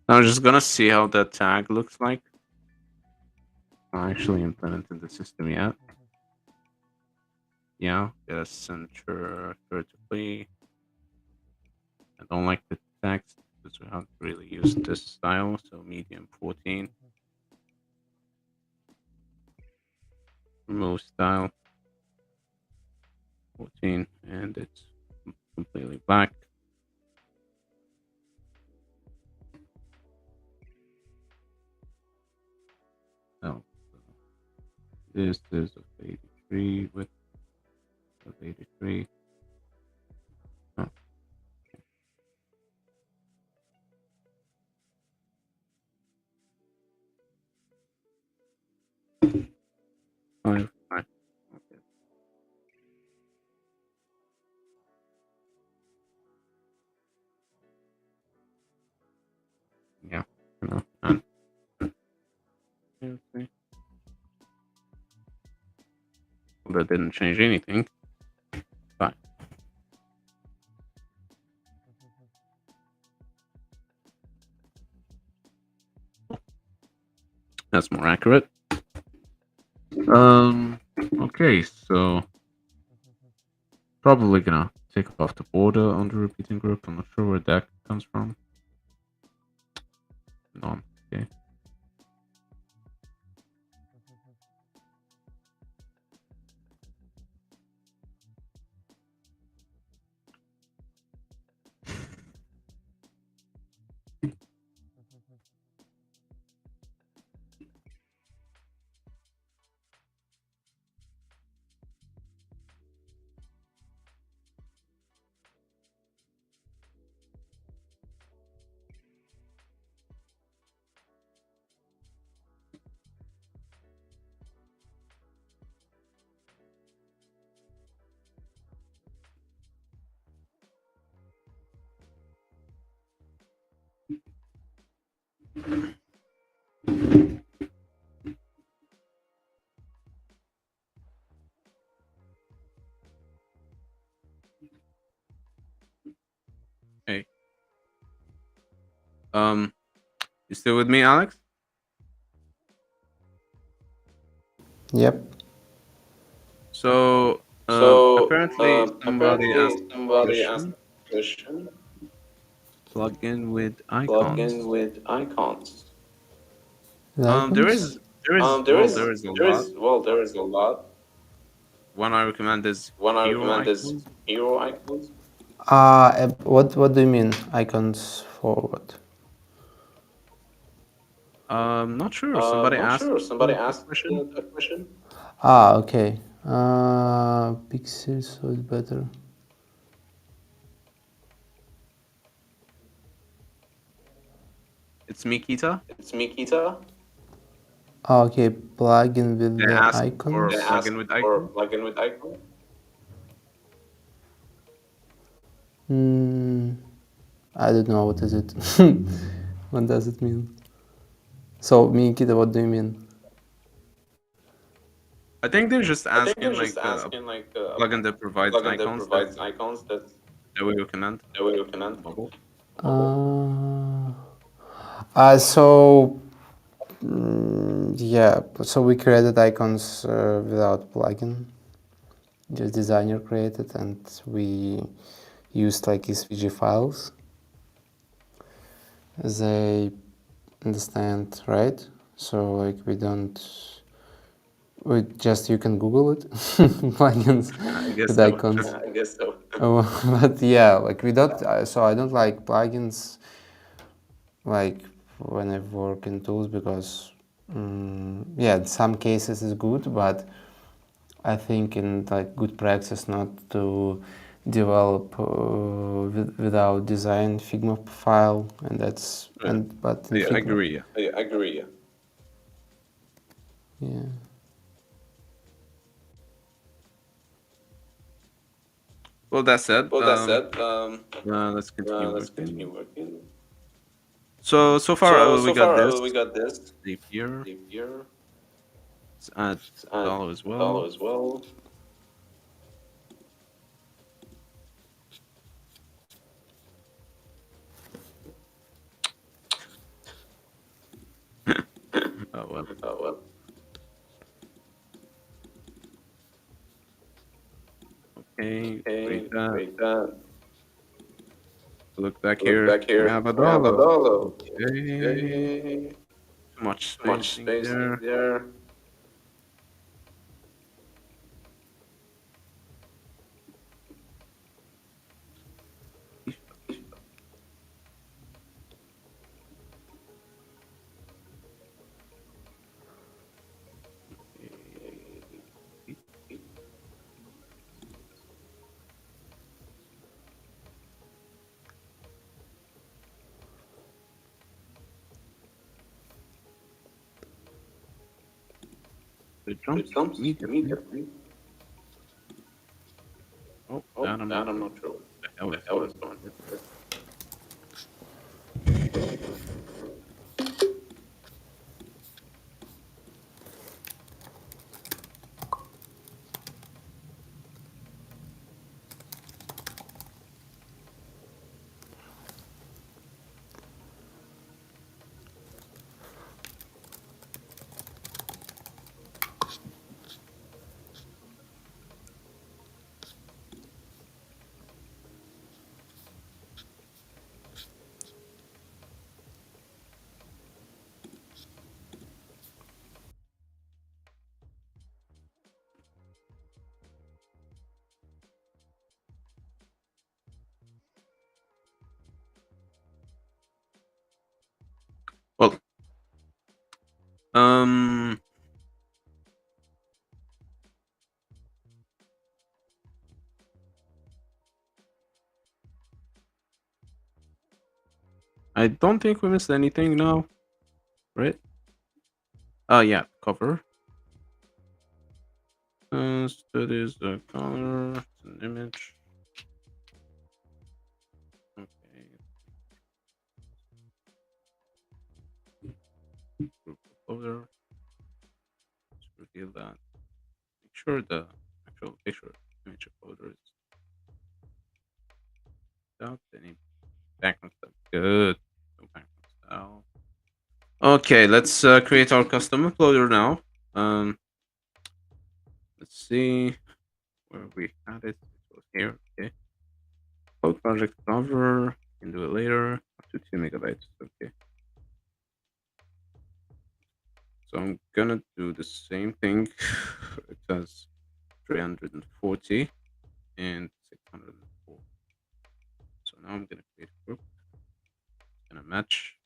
Now I'm just gonna see how that tag looks like. I actually implemented the system yet. Yeah, get a center vertically. I don't like the text because we haven't really used this style, so medium 14. Remove style 14, and it's completely black. Oh, this is of 83 with of 83. Oh. Five. Okay. Yeah. No. Okay. Well, that didn't change anything. Fine. That's more accurate. Okay, so probably gonna take off the border on the repeating group. I'm not sure where that comes from. None. Okay. Hey. You still with me, Alex? Yep. So, apparently somebody asked a question. Plugin with icons. The There icons? is there is a lot. One I recommend is hero icons. What do you mean? Icons for what? Not sure. Somebody asked that question. Okay. Pixels, so it's better. It's Mikita. Okay, plugin with They the asked for icons. plugin with icon. I don't know, what is it? What does it mean? So, Mikita, what do you mean? I think they're just asking like a plugin that provides icons that we recommend. Bubble. So, yeah, so we created icons without plugin. Just designer created, and we used like SVG files. They understand, right? So like we don't, we just, you can Google it, plugins I guess with so. icons. I guess so. But yeah, like we don't, so I don't like plugins like when I work in tools because yeah, in some cases it's good, but I think in like good practice not to develop without design Figma file, and that's Yeah. and but in Yeah, I Figma, agree. Yeah. I agree. Yeah. yeah. Well, that said, Well, that said, let's continue let's continue working. working. So far So we got far this we got this shape here. shape here. Let's add Let's add dollar as a dollar well. as well. Oh well. Oh well. Okay, Okay, create that. great that. Look back Look here. back We here. have a We have a dollar. dollar. Okay. Okay. Too much Much spacing spacing there. there. It It jumps jumps immediately. immediately. Oh, Oh, that I'm that not I'm sure not sure what what the hell the is hell going is on going here. on. Well, um, I don't think we missed anything now, right? Oh yeah, cover. That is the color. It's an image. Okay. Group folder. Let's reveal that. Make sure the actual picture image folder is out. Any background stuff. Good. No background style. Okay, let's create our custom uploader now. Let's see where we had it. It was here. Okay. Code project cover. Can do it later. Up to 2 MB. Okay. So I'm gonna do the same thing. It has 340 and 604. So now I'm gonna create a group. It's gonna match.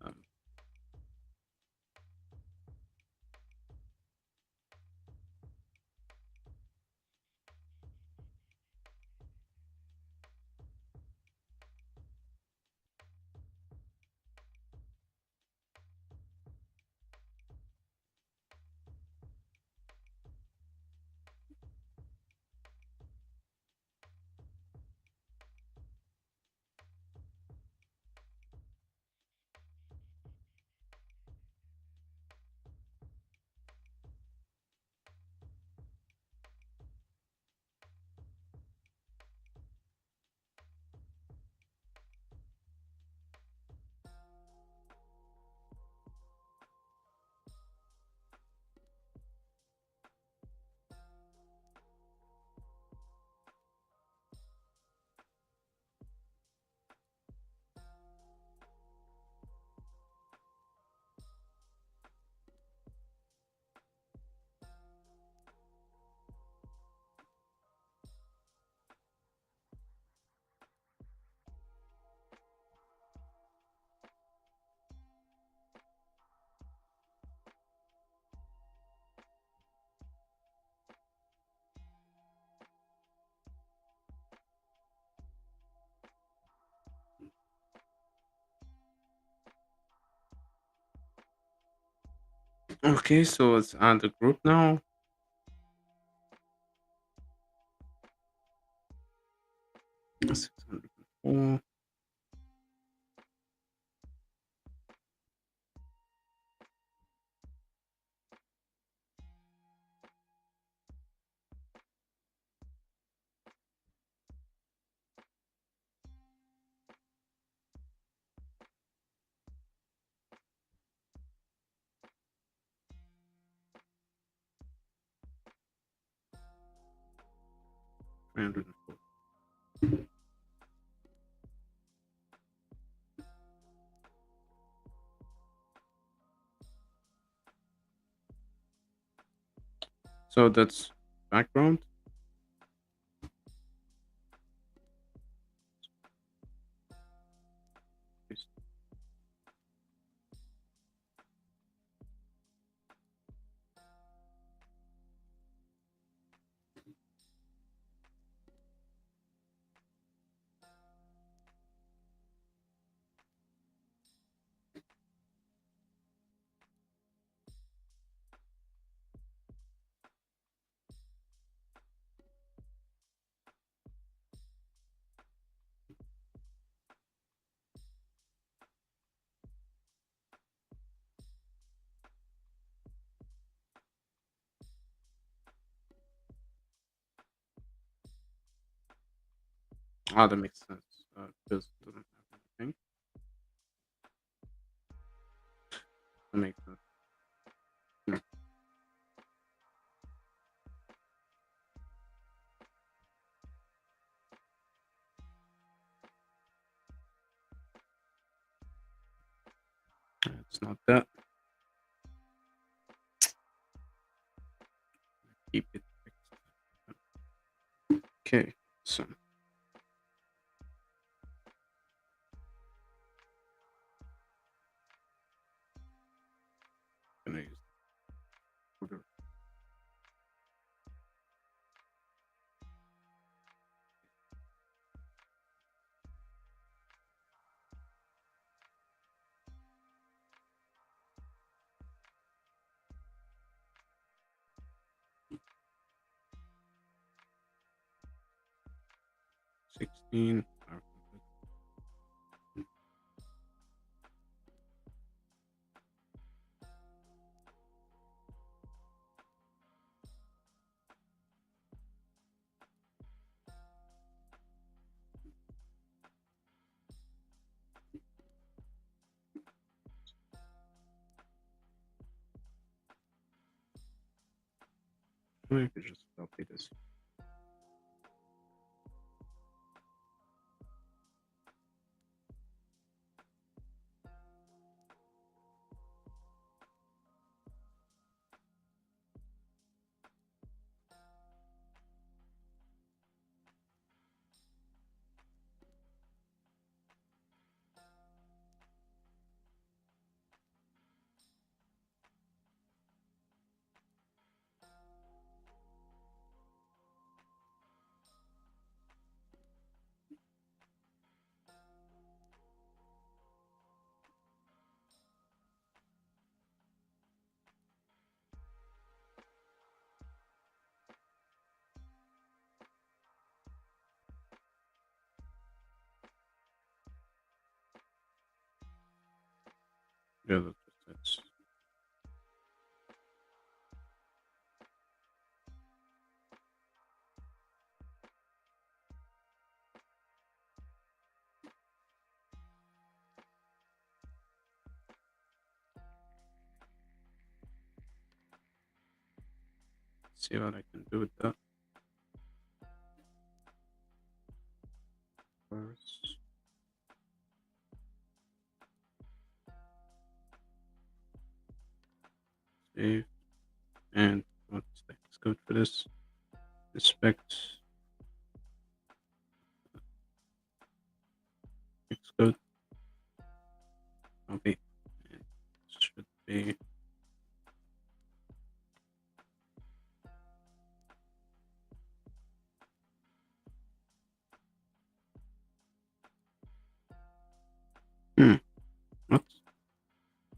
Um, Okay, so let's add the group now. Six hundred four. So that's background. Ah, that makes sense. Because it doesn't have anything. That makes sense. It's not that. Keep it fixed. Okay, so gonna use order. $16. I could just copy this. Yeah, that's see what I can do with that first. Save and what's the next code for this? Inspect next code. Okay, it should be what?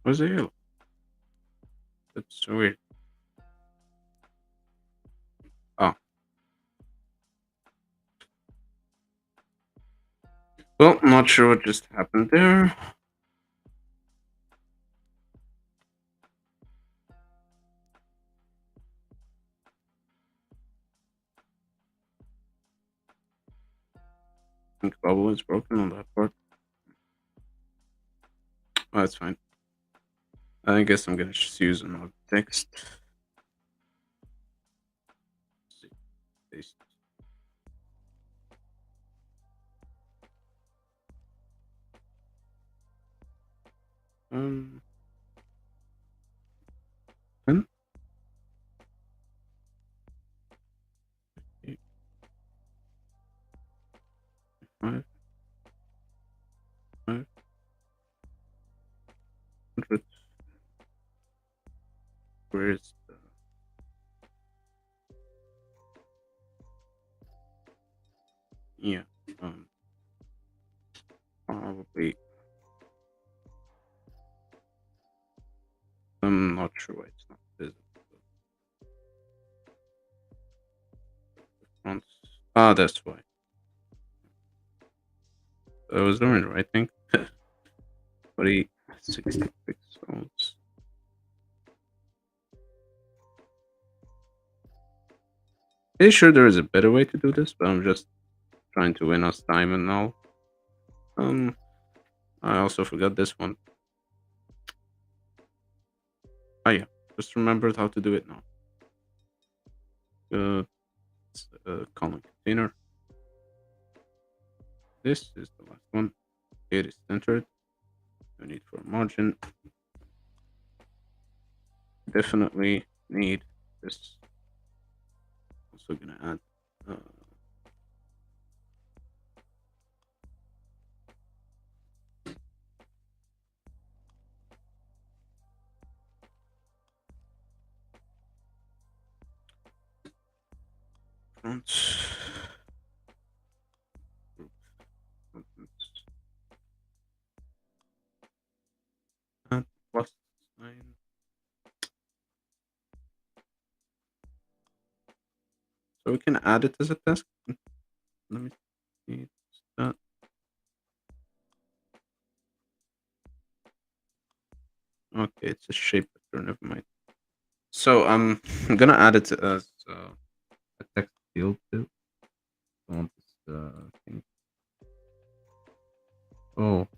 Where's the yellow? That's So weird. Oh. Well, not sure what just happened there. I think bubble is broken on that part. Oh, that's fine. I guess I'm gonna just use another text. Paste. Um. 10? 8, 5, 5, 100. Where is the... Yeah. Probably. I'm not sure why it's not visible. Front. Ah, that's why. I was doing the right thing. 60 pixels. Pretty sure there is a better way to do this, but I'm just trying to win us time and all. I also forgot this one. Oh yeah, just remembered how to do it now. It's a column container. This is the last one. It is centered. No need for a margin. Definitely need this. Also gonna add front. Add plus sign. So we can add it as a task. Let me see that. Okay, it's a shape vector. Never mind. So I'm gonna add it as a text field too. I want this thing. Oh,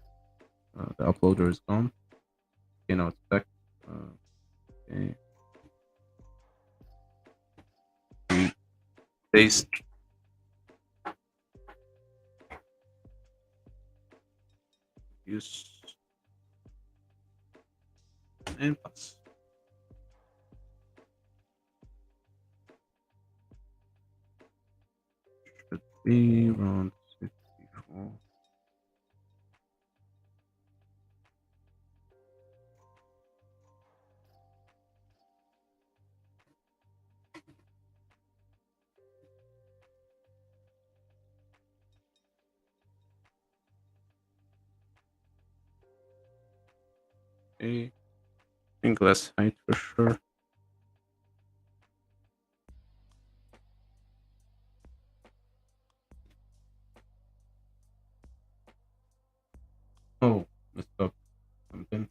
the uploader is gone. Okay, now it's back. Okay. Paste. Use and plus. Should be around 64. Okay. I think less height for sure. Oh, messed up something.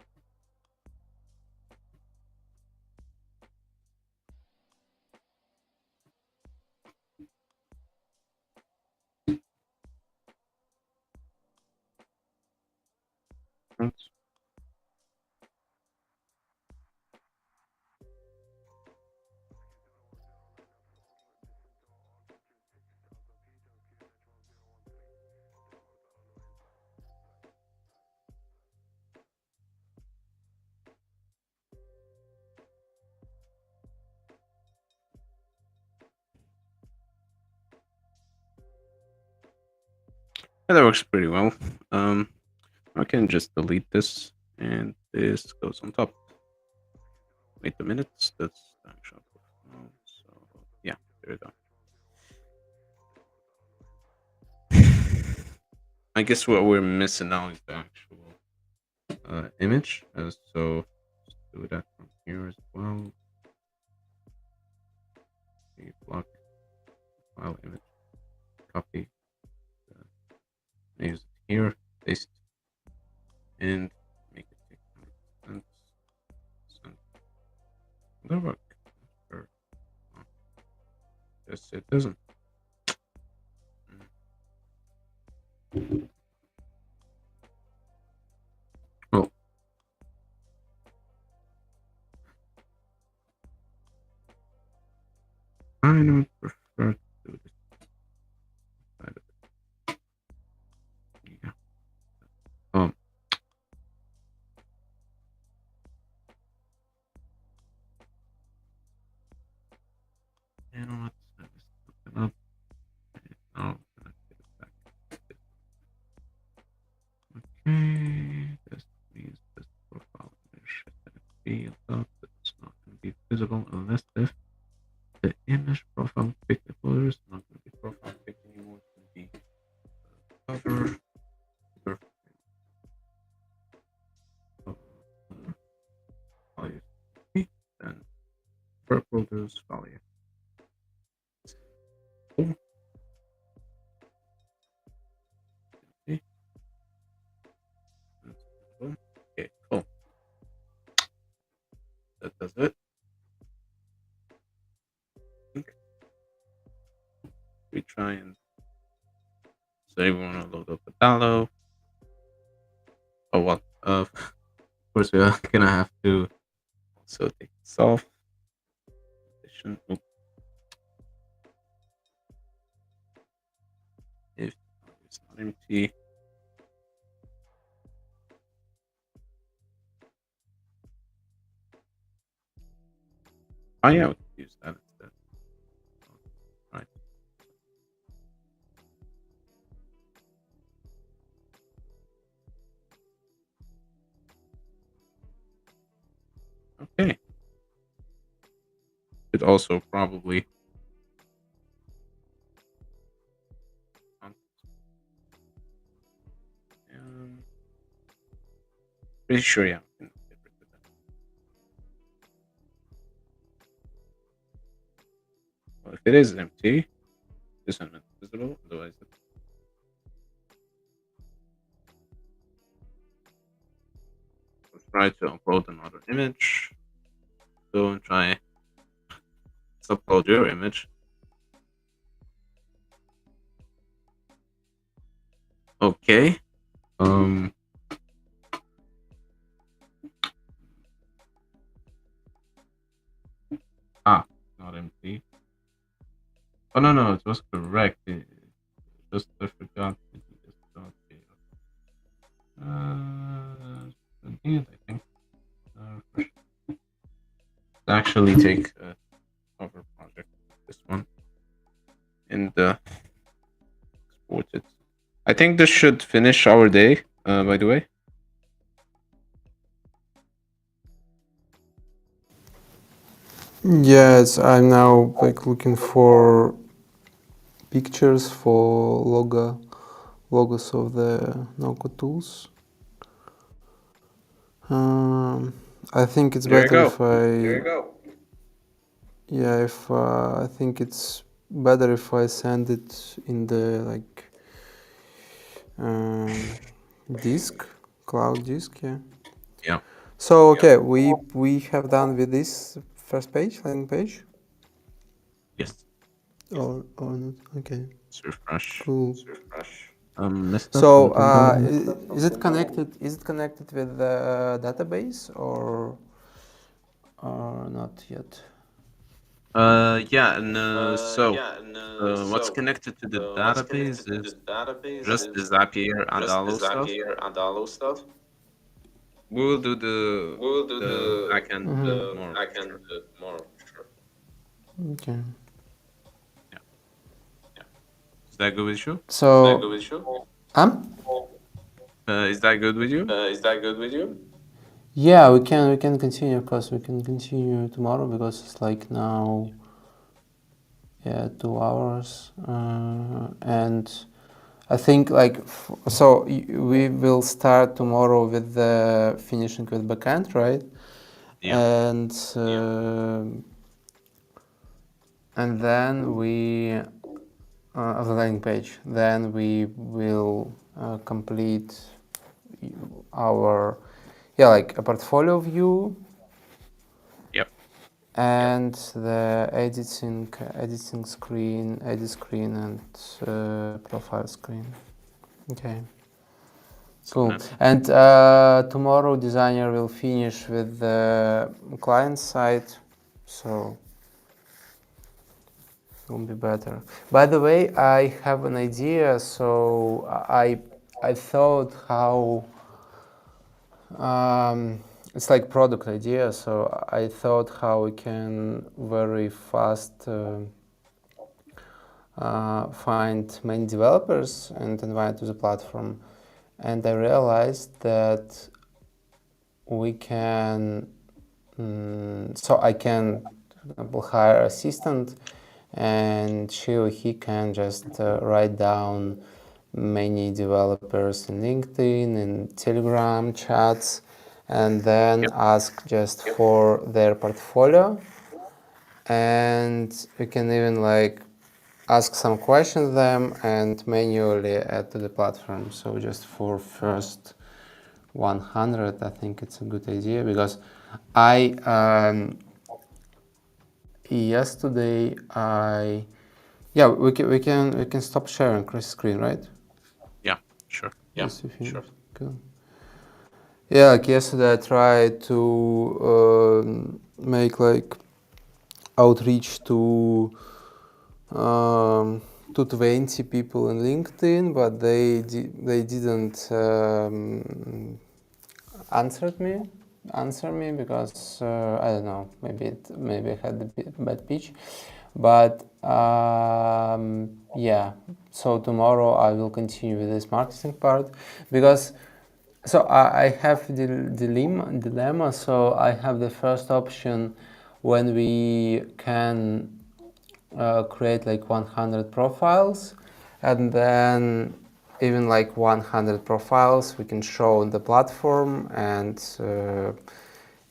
Oops. Yeah, that works pretty well. I can just delete this, and this goes on top. Wait a minute, that's the actual. So yeah, there we go. I guess what we're missing now is the actual image. So just do that from here as well. Yes, it doesn't. Oh. I would prefer to do this. Yeah. You know what? I just looked it up. Now let's get it back. Okay, this means this profile image is field up. It's not going to be visible unless if the image profile pic uploader is not going to be profile pic anymore. It's going to be cover. Value. Then purple goes value. Cool. Okay. Okay, cool. That does it. We try and say we want to load up the Dalo. Oh well, of course we are gonna have to also take this off. If it's not empty. Oh yeah, we could use that instead. Right. Okay. It also probably pretty sure, yeah. We can get rid of that. Well, if it is empty, this one is visible, otherwise it's let's try to upload another image. Go and try. Let's upload your image. Okay. Not empty. Oh no, it was correct. Just I forgot to do this. Okay. Indeed, I think. Actually, take a cover project, this one, and export it. I think this should finish our day. By the way. Yes, I'm now like looking for pictures for logos of the no-code tools. I think it's There you better go. if I. There you go. Yeah, if I think it's better if I send it in the like disk, cloud disk. Yeah. Yeah. So okay, we have done with this first page, landing page. Yes. Or not? Okay. Let's refresh. Cool. Refresh. Missed So something. is it connected? Is it connected with the database or not yet? Yeah, and what's connected to the What's database connected to is the database just the is Zapier just the Adalo stuff. Zapier Adalo stuff. We will do the We will do backend the tomorrow for backend sure. tomorrow for sure. Okay. Is that good with you? So Is that good with you? Is that good with you? Is that good with you? yeah, we can continue. Of course, we can continue tomorrow because it's like now. Yeah, 2 hours, and I think like so we will start tomorrow with the finishing with backend, right? Yeah. And then we of the landing page. Then we will complete our like a portfolio view. Yep. and the editing screen, edit screen, and profile screen. Okay. Cool. And tomorrow designer will finish with the client side, so it will be better. By the way, I have an idea. So I thought how it's like product idea. So I thought how we can very fast find many developers and invite to the platform. And I realized that we can, so I can, for example, hire assistant, and she or he can just write down many developers in LinkedIn and Telegram chats, and then ask just for their portfolio. And we can even like ask some questions them and manually add to the platform. So just for first 100, I think it's a good idea, because I yesterday yeah, we can stop sharing Chris' screen, right? Yeah, sure. Yeah, Yes, if you- sure. Cool. Yeah, like yesterday I tried to make like outreach to 20 people in LinkedIn, but they didn't answer me because I don't know, maybe I had a bad pitch, but yeah. So tomorrow I will continue with this marketing part, because so I have the dilemma. So I have the first option when we can create like 100 profiles, and then even like 100 profiles we can show on the platform, and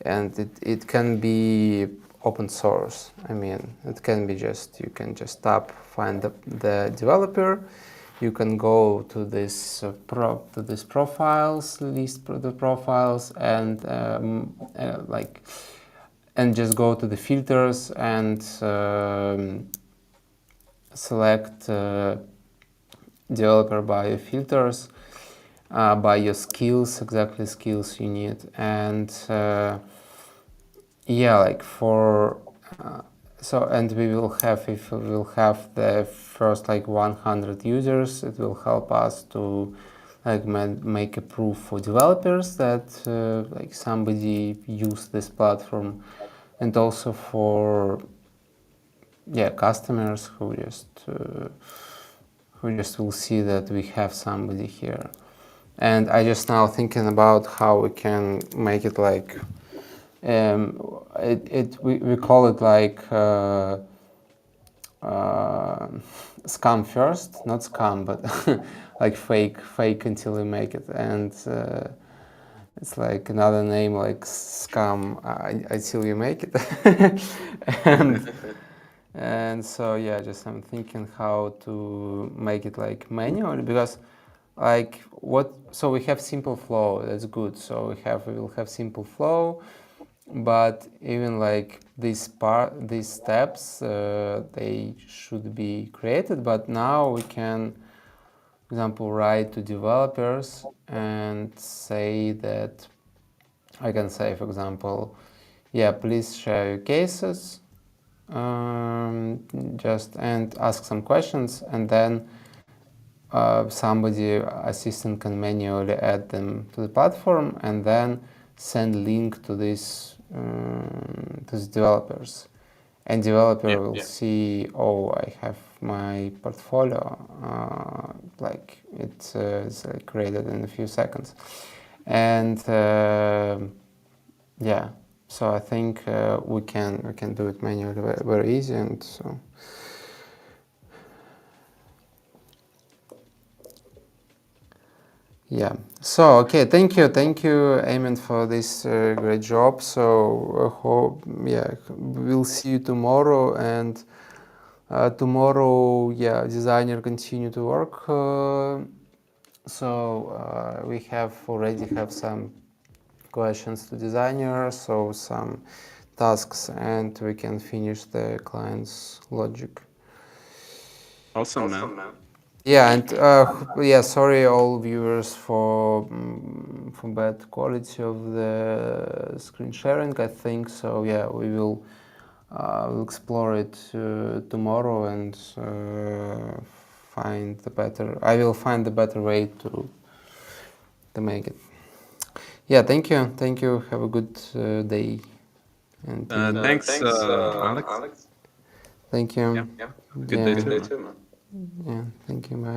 it can be open source. I mean, it can be just, you can just tap find the developer, you can go to this profiles list, the profiles, and like, and just go to the filters and select developer by your filters, by your skills, exactly skills you need. And yeah, like for so, and we will have, if we will have the first like 100 users, it will help us to like make a proof for developers that like somebody used this platform, and also for customers who just will see that we have somebody here. And I just now thinking about how we can make it like we call it like scam first, not scam, but like fake until we make it. And it's like another name like scam until you make it. And so yeah, just I'm thinking how to make it like manually, because like so we have simple flow, that's good. So we will have simple flow, but even like these steps, they should be created. But now we can, for example, write to developers and say that, I can say, for example, yeah, please share your cases, just, and ask some questions, and then somebody, assistant, can manually add them to the platform, and then send link to these developers, and developer will see, oh, I have my portfolio, like it's like created in a few seconds. And yeah, so I think we can do it manually very, very easy. And so yeah, so okay, thank you, Eamon, for this great job. So hope, yeah, we'll see you tomorrow. And tomorrow, yeah, designer continue to work. So we already have some questions to designer, so some tasks and we can finish the client's logic. Awesome, man. Yeah, and yeah, sorry all viewers for bad quality of the screen sharing. I think so. Yeah, we will we'll explore it tomorrow and find the better. I will find the better way to make it. Yeah, thank you. Thank you. Have a good day. And Thanks, Alex. thank you. Yeah. Good day too, man. Yeah, thank you. Bye.